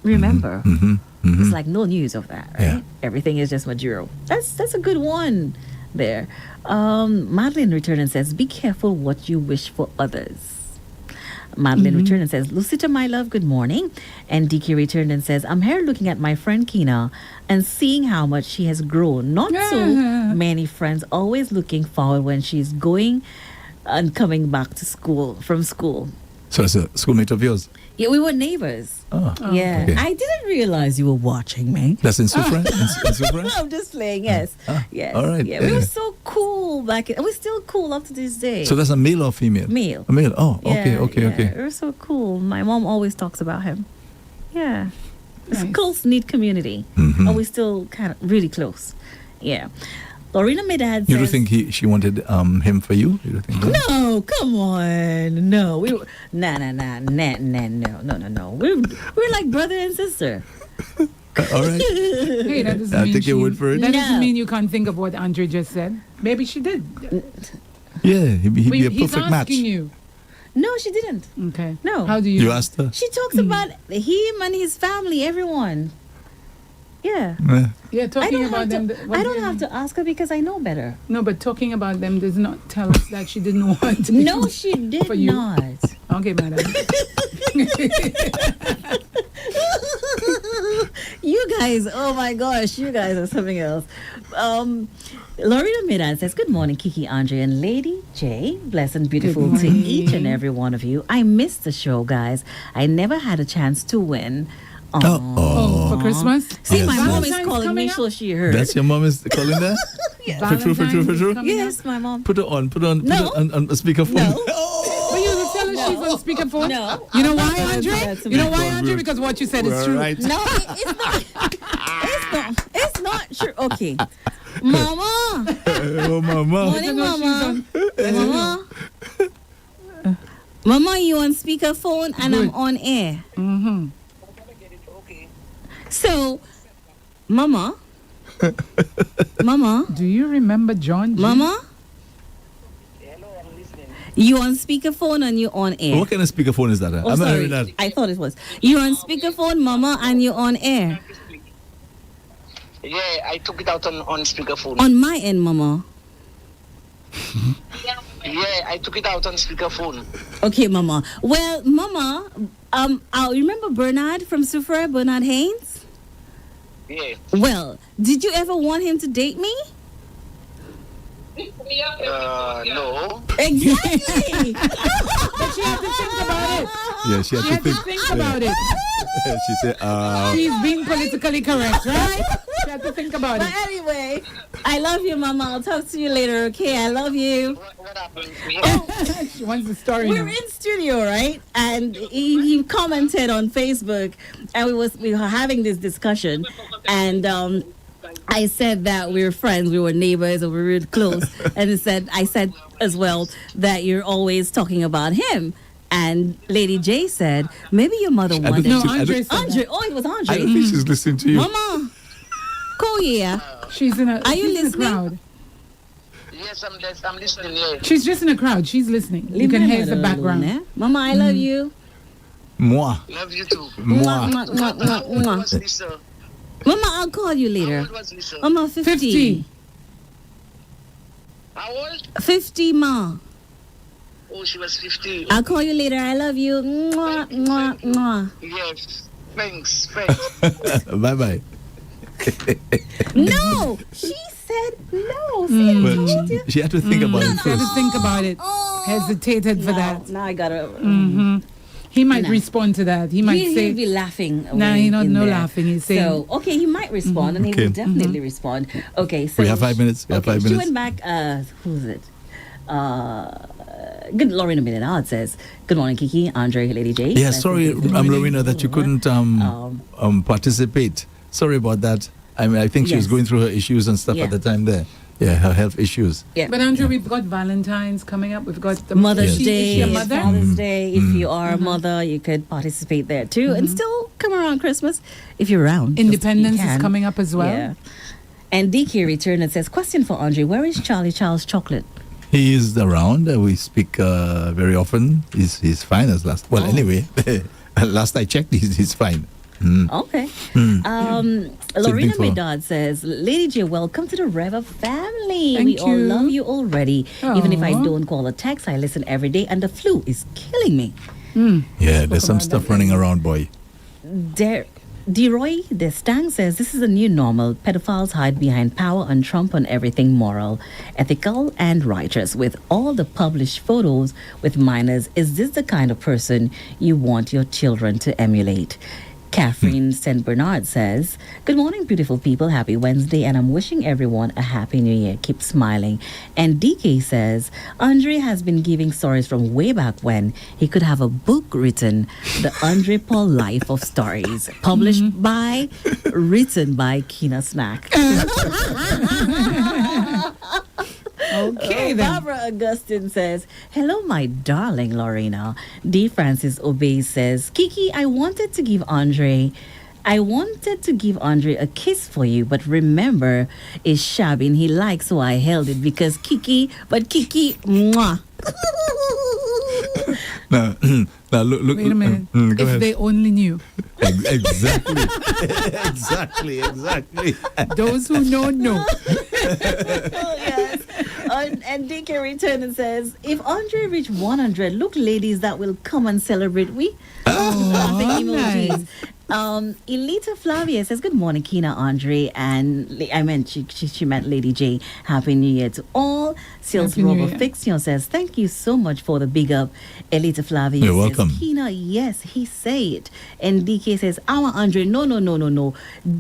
remember. It's like no news of that, right? Yeah. Everything is just Maduro. That's a good one there. Madeline returned and says, "Be careful what you wish for others." Madeline returned and says, "Lucita, my love, good morning." And DK returned and says, "I'm here looking at my friend Keena and seeing how much she has grown. Not so many friends, always looking forward when she's going and coming back to from school." So it's a schoolmate of yours? Yeah, we were neighbors. Oh. Yeah. Okay. I didn't realize you were watching me. That's in Sufra? In Sufra? I'm just playing, yes. Yes. all right. Yeah, we were so cool back in, and we're still cool up to this day. So that's a male or female? Male. A male. Oh, Yeah, okay. We were so cool. My mom always talks about him. Yeah. It's a Nice. close-knit community. Mhm. And we're still kind of really close. Yeah. Lorena Medad says... You don't think she wanted him for you? You don't think that? No, come on. No. We were... No. We're like brother and sister. All right. Hey, that doesn't I'll mean take your word for it. That doesn't No. mean you can't think of what Andre just said. Maybe she did. Yeah, he'd be a He's perfect match. asking you. No, she didn't. Okay. No. How do you? You asked her? She talks about him and his family, everyone. Yeah. Yeah, I talking don't, about have them. to, I don't have to ask her because I know better. No, but talking about them does not tell us that she didn't want to. No, she did For you. not. Okay, madam. You guys, oh my gosh, you guys are something else. Lorena Miran says, "Good morning, Kiki, Andre, and Lady J. Blessed and beautiful Good to morning. each and every one of you. I missed the show, guys. I never had a chance to win. Oh, for Christmas? See, Yes. my mom is Valentine's calling, coming make up? sure she heard. That's your mom is calling there? For true. Valentine's is coming Yes, up. my mom. Put it on. Put it on speakerphone. No. But you will tell us she's on speakerphone? No. You know why, I'm not gonna do Andre? that to You know me. why, Andre? Because what you said is true. Right. No, it's not. It's not true. Okay. Mama. Oh, mama. Morning, know she's Mama. Mama, you on speakerphone and I'm on air. Mm-hmm. So, Mama. Mama. Do you remember John G? Mama. You on speakerphone and you on air. What kind of speakerphone is that? Oh, I'm not sorry. hearing that. I thought it was. You on speakerphone, Mama, and you on air. Yeah, I took it out on speakerphone. On my end, Mama. Yeah, I took it out on speakerphone. Okay, Mama. Well, Mama, I remember Bernard from Sufra, Bernard Haynes? Yeah. Well, did you ever want him to date me? No. Exactly. But she had to think about it. Yeah, she had She to had to think about it. She said, She's being politically correct, right? She had to think about But it. anyway, I love you, Mama. I'll talk to you later, okay? I love you. What happened? She wants the story We're now. in studio, right? And he commented on Facebook, and we were having this discussion, and I said that we were friends, we were neighbors, and we were really close. And I said as well that you're always talking about him. And Lady J said, maybe your mother don't wanted. think No, she- I Andre don't- said Andre, that. oh, it was I Andre. don't think she's listening to you. Mama, go here. She's in a, Are you she's in a listening? crowd. Yes, I'm listening. Yeah. She's just in a crowd. She's listening. You Leave can my hear the mother background. alone, eh? Mama, I love you. Moi. Love you too. Moi. Mwah, mwah, mwah, mwah, How old mwah. was Lisa? Mama, I'll call you How later. old was Lisa? Mama, 50. 50. How old? 50, Ma. Oh, she was 50. I'll call you later. I love you. Mwah, mwah, mwah. Yes. Thanks. Bye-bye. No, she said no. See, I Well, told you. she had to think about it Had first. to think about it. Hesitated for Now, that. now I gotta. He might Nah. respond to that. He might He'll say, be laughing. Nah, away he not in no there. laughing. He's saying, So okay, he might respond, and he Okay. will definitely respond. Okay, so We have 5 minutes. We have 5 She minutes. went back. Who's it? Good Lorena Minenard says, "Good morning, Kiki, Andre, Lady J." Yeah, Blessings sorry, to the morning. Lorena, that you couldn't participate. Sorry about that. I mean, I think she was Yes. going through her issues and stuff Yeah. at the time there. Yeah, her health issues. Yeah. but Andrew, we've got Valentine's coming up. We've got the Mother's Is she Day, a it's mother? Father's Day. If you are a mother, you could participate there too, and still come around Christmas if you're around. Independence You is can. coming up as well. Yeah. And DK returned and says, "Question for Andre: Where is Charlie Charles Chocolate?" He is around. We speak very often. He's fine as last. Well, anyway, last I checked, he's fine. Okay. Lorena Sydney for- Medard says, "Lady J, welcome to the REV-UP family. Thank we all you. love you already. Even if I Aw. don't call a text, I listen every day, and the flu is killing me." Yeah, there's some stuff running around, boy. Deroy Destang says, "This is a new normal. Pedophiles hide behind power and trump on everything moral, ethical, and righteous. With all the published photos with minors, is this the kind of person you want your children to emulate?" Catherine St. Bernard says, "Good morning, beautiful people. Happy Wednesday, and I'm wishing everyone a happy new year. Keep smiling." And DK says, "Andre has been giving stories from way back when. He could have a book written, The Andre Paul Life of Stories, published by, written by Keena Snack." Okay, then. Barbara Augustine says, "Hello, my darling Lorena." D. Francis Obey says, "Kiki, I wanted to give Andre a kiss for you, but remember, it's shabby and he likes, so I held it because Kiki, mwah." Now, now look. Wait a minute. Go If ahead. they only knew. Exactly. exactly. Those who know. Oh, yes. And DK returned and says, "If Andre reach 100, look, ladies, that will come and celebrate we." Laughing emojis. nice. Elita Flavia says, "Good morning, Keena, Andre," and I meant she meant Lady J. Happy New Year to all. Sales Happy New Rover Year. Fiction says, "Thank you so much for the big up." Elita Flavia You're says, welcome. "Keena, yes, he say it." And DK says, "Our Andre, no,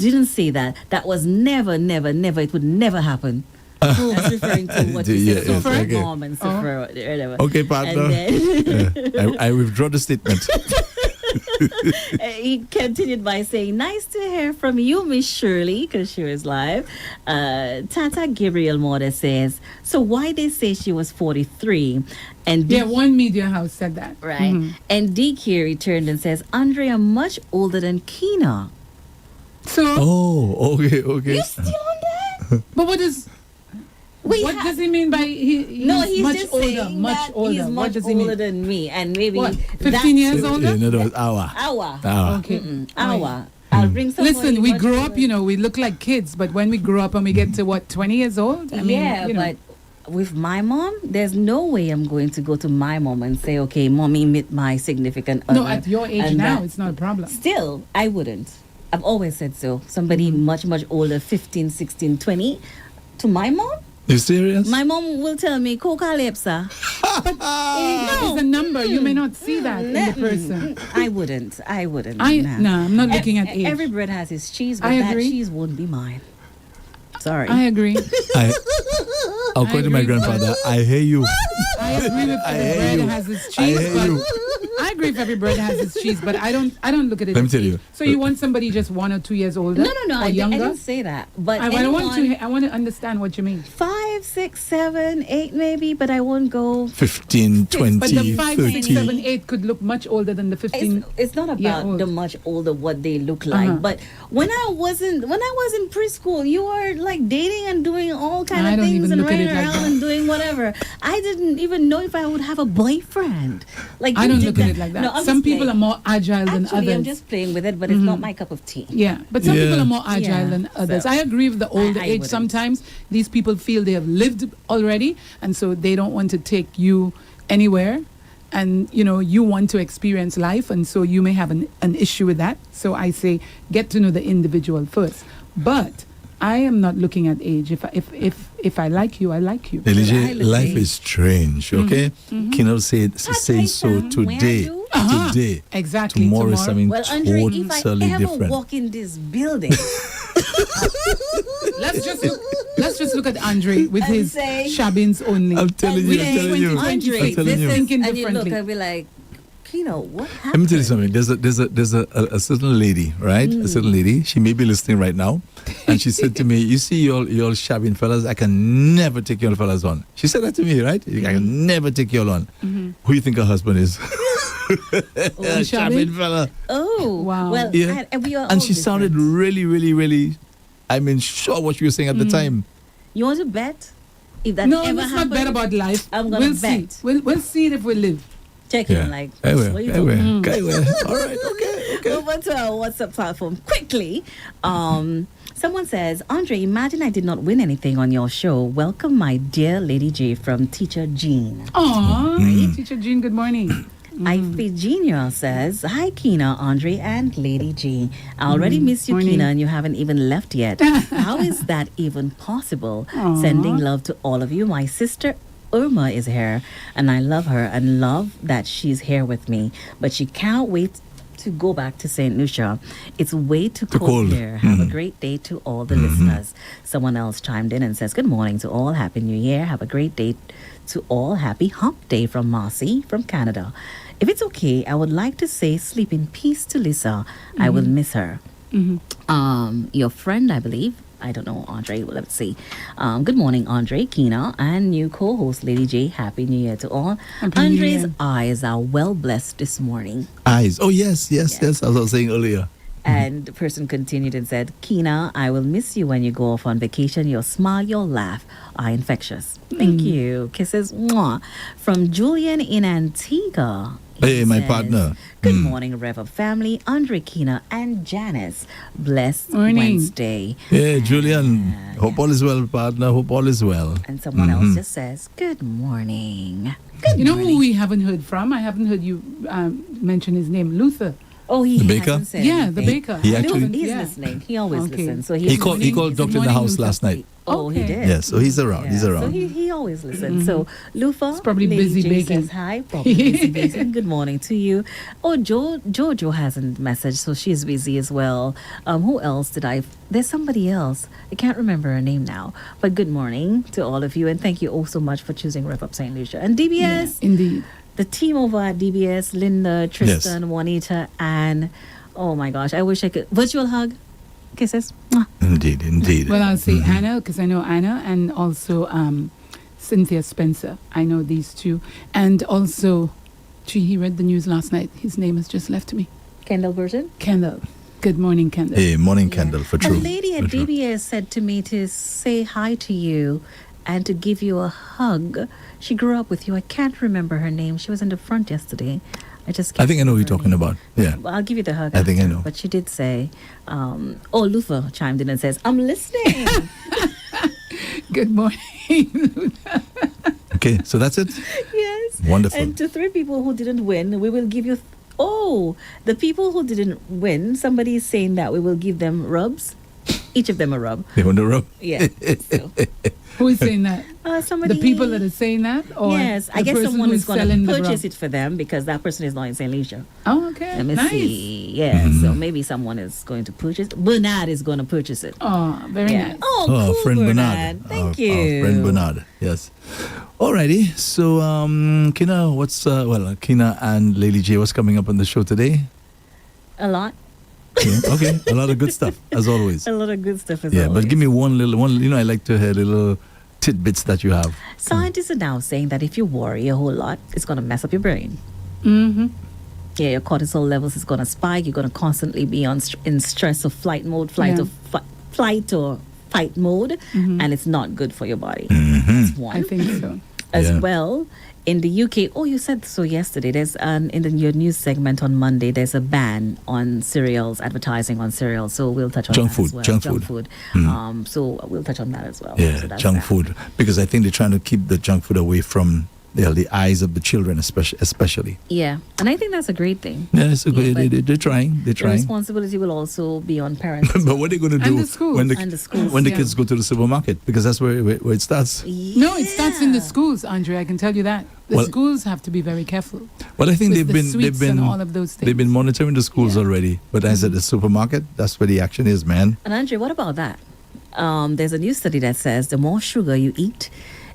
didn't say that. That was never. It would never happen." That's referring to what he Yeah, said yes, from okay. Mom and Suffer, whatever. Okay, partner. And then I withdraw the statement. he continued by saying, "Nice to hear from you, Miss Shirley," because she was live. Tata Gabriel Morda says, "So why they say she was 43?" And Yeah, one media house said that. right. And DK returned and says, "Andre, I'm much older than Keena." So, Oh, okay. You still on that? but what is... Wait, what does he mean by he's much just older? saying Much that older. He's What much does he older mean? than me, and maybe What, 15 that's years older? In other words, hour. Hour. Okay. Hour. I'll bring somebody. Listen, we much grow older. up, we look like kids, but when we grow up and we get to 20 years old? I mean, But with my mom, there's no way I'm going to go to my mom and say, "Okay, mommy, meet my significant other." No, at your age and now, that- it's not a problem. Still, I wouldn't. I've always said so. Somebody much older, 15, 16, 20, to my mom. You serious? My mom will tell me, "Coca Lepsa." It's a number. You may not see that in the person. I wouldn't. No, I'm not looking at age. Every bread has its cheese, but I that agree. cheese won't be mine. Sorry. I agree. According to my agree. grandfather, I hear you. I agree with I every hear bread you. has its I cheese, hear but you. I agree if every bread has its cheese, but I don't look at it. Let me as tell age. you. So you want somebody just 1 or 2 years older? No. Or I younger? didn't say that. But I want to understand what you mean. 5, 6, 7, 8 maybe, but I won't go. 15, 20, But the 5, 6, 30. 7, 8 could look much older than the 15. It's not year about old. the much older what they look like, Uh-huh. but when I was in preschool, you were like dating and doing all kind I of don't things even and look at running it like around that. and doing whatever. I didn't even know if I would have a boyfriend. Like I you don't did look at it like that. No, I'm Some just people playing. are more agile than Actually, others. I'm just playing with it, but it's not my cup of tea. Yeah, but some Yeah. people are more agile Yeah, than others. so I agree with the older I age. wouldn't. Sometimes these people feel they have lived already, and so they don't want to take you anywhere. And you want to experience life, and so you may have an issue with that. So I say, get to know the individual first. But I am not looking at age. If I like you, I like you. Elijah, life is strange, okay? Keena says so today. Today. Exactly. Tomorrow is something Well, Andre, if I totally ever different. walk in this building, Let's just look at Andre with And his say- Shabins only. I'm telling you, I'm telling you. Andre, I'm telling this you. is, Thinking and you look, differently. I'll be like, Keena, what happened? Let me tell you something. There's a certain lady, right? A certain lady. She may be listening right now, and she said to me, "You see, you all shabby fellas. I can never take you fellas on." She said that to me, right? I can never take you on. Who you think her husband is? Shabby? Shabby fella. Oh, Wow. Well, Yeah. and we are all And she sounded different. really, really, really. I mean, sure what she was saying at the time. You want to bet? If that No, ever let's happened, not bet about life. I'm gonna we'll bet. see. We'll see it if we live. check in like, Anyway, what are you talking anyway. All right, okay. Over to our WhatsApp platform quickly. Someone says, Andre, imagine I did not win anything on your show. Welcome, my dear Lady J from Teacher Jean. Aw, Teacher Jean, good morning. Ivy Jr. says, Hi, Keena, Andre, and Lady G. I already miss you, Morning. Keena, and you haven't even left yet. How is that even possible? Sending love to all of you. My sister Irma is here, and I love her and love that she's here with me. But she can't wait to go back to St. Lucia. It's way too cold here. Have a great day to all the listeners. Someone else chimed in and says, Good morning to all. Happy New Year. Have a great day to all. Happy Hump Day from Marcy from Canada. If it's okay, I would like to say sleep in peace to Lisa. I will miss her. Your friend, I believe. I don't know, Andre. Well, let's see. Good morning, Andre, Keena, and new co-host, Lady J. Happy New Year to all. Happy New Andre's Year. eyes are well blessed this morning. Eyes. Oh, yes. As I was saying earlier. And the person continued and said, Keena, I will miss you when you go off on vacation. Your smile, your laugh are infectious. Thank you. Kisses. Mwah. From Julian in Antigua. He Hey, my says, partner. Good morning, REV-UP family. Andre, Keena, and Janice. Blessed Morning. Wednesday. Yeah, Julian. Hope all is well, partner. Hope all is well. And someone else just says, Good morning. You know who we haven't heard from? I haven't heard you mention his name, Luther. Oh, he The baker? hasn't said Yeah, the anything. baker. He actually- He's Yeah. listening. He always Okay. listens. So He called Good Doctor in the morning, house Luther. last night. Oh, he Okay. did. Yes, so he's around. He's So around. he always listens. So Lufa, He's probably Lady busy J baking. says hi. Probably busy baking. Good morning to you. Oh, Jojo hasn't messaged, so she's busy as well. Who else did I? There's somebody else. I can't remember her name now. But good morning to all of you, and thank you all so much for choosing REV-UP St. Lucia and DBS. Indeed. The team over at DBS, Linda, Tristan, Juanita, and oh my gosh, I wish I could virtual hug, kisses. Mwah. Indeed. Well, I'll say Anna, because I know Anna, and also Cynthia Spencer. I know these two. And also, he read the news last night. His name has just left me. Kendall Burton. Kendall. Good morning, Kendall. Hey, morning candle for true. A lady at For true. DBS said to me to say hi to you and to give you a hug. She grew up with you. I can't remember her name. She was in the front yesterday. I just can't I think I know who you're remember talking her name. about. Yeah. Well, I'll give you the hug. I think I after. know. But she did say, Luther chimed in and says, I'm listening. Good morning. Okay, so that's it. Yes. Wonderful. And to 3 people who didn't win, we will give you. The people who didn't win, somebody is saying that we will give them rubs. Each of them a rub. They want to rub. Yeah. So, Who is saying that? somebody. The people that are saying that? Or Yes, I the guess person someone who is going selling to the purchase rub? it for them because that person is not in St. Lucia. Oh, okay. Let me nice. see. Yeah, so maybe someone is going to purchase. Bernard is going to purchase it. Oh, very Yeah. nice. Oh, Oh, cool, friend Bernard. Bernard. Thank Our you. friend Bernard. Yes. Alrighty. So, Keena, Keena and Lady J, what's coming up on the show today? A lot. Yeah, okay. A lot of good stuff, as always. A lot of good stuff as Yeah, always. but give me one. I like to hear little tidbits that you have. Scientists are now saying that if you worry a whole lot, it's going to mess up your brain. Mm-hmm. Yeah, your cortisol levels is going to spike. You're going to constantly be in stress or flight mode, flight or fight mode, and it's not good for your body. That's one. I think so. As Yeah. well, in the UK, you said so yesterday. There's your news segment on Monday. There's a ban on cereals, advertising on cereals. So we'll touch on Junk that food, as well. junk food. So we'll touch on that as well. Yeah, So that's junk that. food. Because I think they're trying to keep the junk food away from the eyes of the children, especially. Yeah, and I think that's a great thing. Yeah, it's a good. but They're trying. They're The trying. responsibility will also be on parents. But what are they going to do And the schools. when the And the schools, when the yeah. kids go to the supermarket? Because that's where it starts. No, it starts in the schools, Andre. I can tell you that. The Well- schools have to be very careful. But I think With they've the been sweets and all of those they've been things. monitoring the schools Yeah. already. But as at the supermarket, that's where the action is, man. And Andre, what about that? There's a new study that says the more sugar you eat,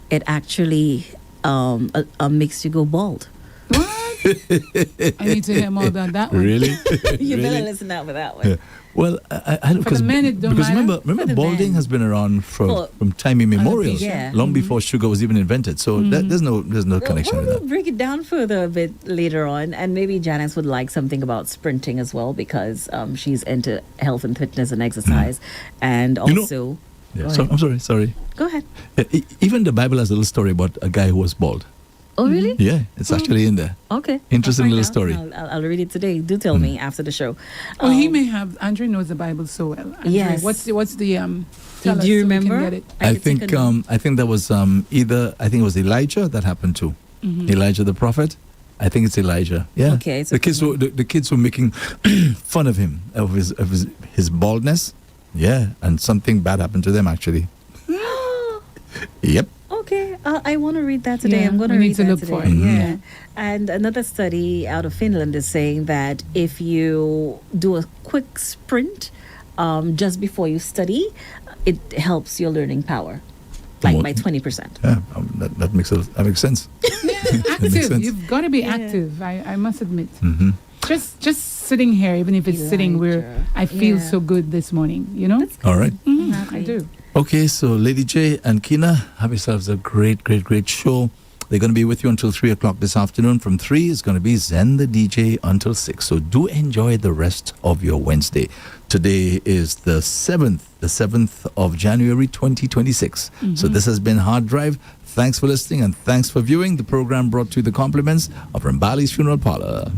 it actually makes you go bald. I need to hear more about that one. Really? You better Really? listen out for that one. Yeah. Well, I don't For the men, it don't because matter. remember, For the balding men. has been around For from time immemorial, Yeah. long before sugar was even invented. So there's no connection with We'll that. break it down further a bit later on, and maybe Janice would like something about sprinting as well because she's into health and fitness and exercise, and You know- also. Yeah. Go So, ahead. I'm sorry. Go ahead. Even the Bible has a little story about a guy who was bald. Oh, really? Yeah, it's actually in there. Okay. Interesting I'll little find out. story. I'll read it today. Do tell me after the show. Oh, he Um, may have. Andre knows the Bible so well. Andre, Yes. What's the tell Do us you so we can remember? get it. I could take think a note. I think that was either I think it was Elijah that happened to Elijah the prophet. I think it's Elijah. Yeah. Okay, so The kids were the kids were making fun of him of his baldness. Yeah, and something bad happened to them actually. Yep. Okay, I want to read that today. Yeah, I'm going to we read need to that look today. for it. Yeah. And another study out of Finland is saying that if you do a quick sprint just before you study, it helps your learning power, like Well, by 20%. Yeah, that makes sense. Active. sense. You've got to be active. I must admit. Hmm. Just sitting here, even if it's sitting where Elijah. I feel Yeah. so good this morning. You know. All right. I do. Okay, so Lady J and Keena, have yourselves a great show. They're going to be with you until 3 o'clock this afternoon. From 3, it's going to be Zen the DJ until 6. So do enjoy the rest of your Wednesday. Today is the 7th of January 2026. So this has been Harddrive. Thanks for listening and thanks for viewing. The program brought to you the compliments of Rambali's Funeral Parlor.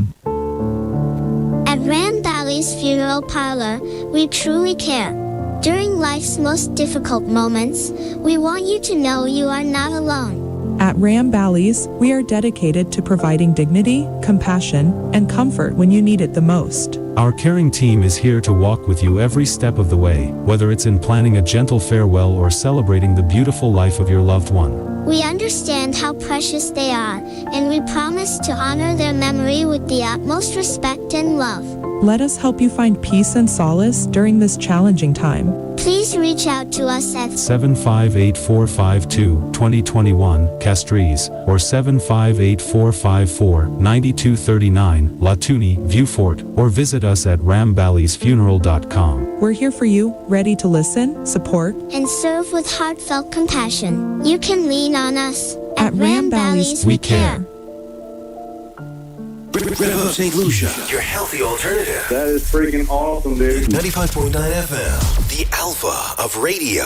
At Ram Valley's Funeral Parlor, we truly care. During life's most difficult moments, we want you to know you are not alone. At Ram Bally's, we are dedicated to providing dignity, compassion, and comfort when you need it the most. Our caring team is here to walk with you every step of the way, whether it's in planning a gentle farewell or celebrating the beautiful life of your loved one. We understand how precious they are, and we promise to honor their memory with the utmost respect and love. Let us help you find peace and solace during this challenging time. Please reach out to us at 758-452-2021, Castries, or 758-454-9239, Latuni, Viewfort, or visit us at ramballysfuneral.com. We're here for you, ready to listen, support. and serve with heartfelt compassion. You can lean on us. At Ram Valley's, we care. REV-UP St. Lucia, your healthy alternative. That is freaking awesome, dude. 95.9 FM, the alpha of radio.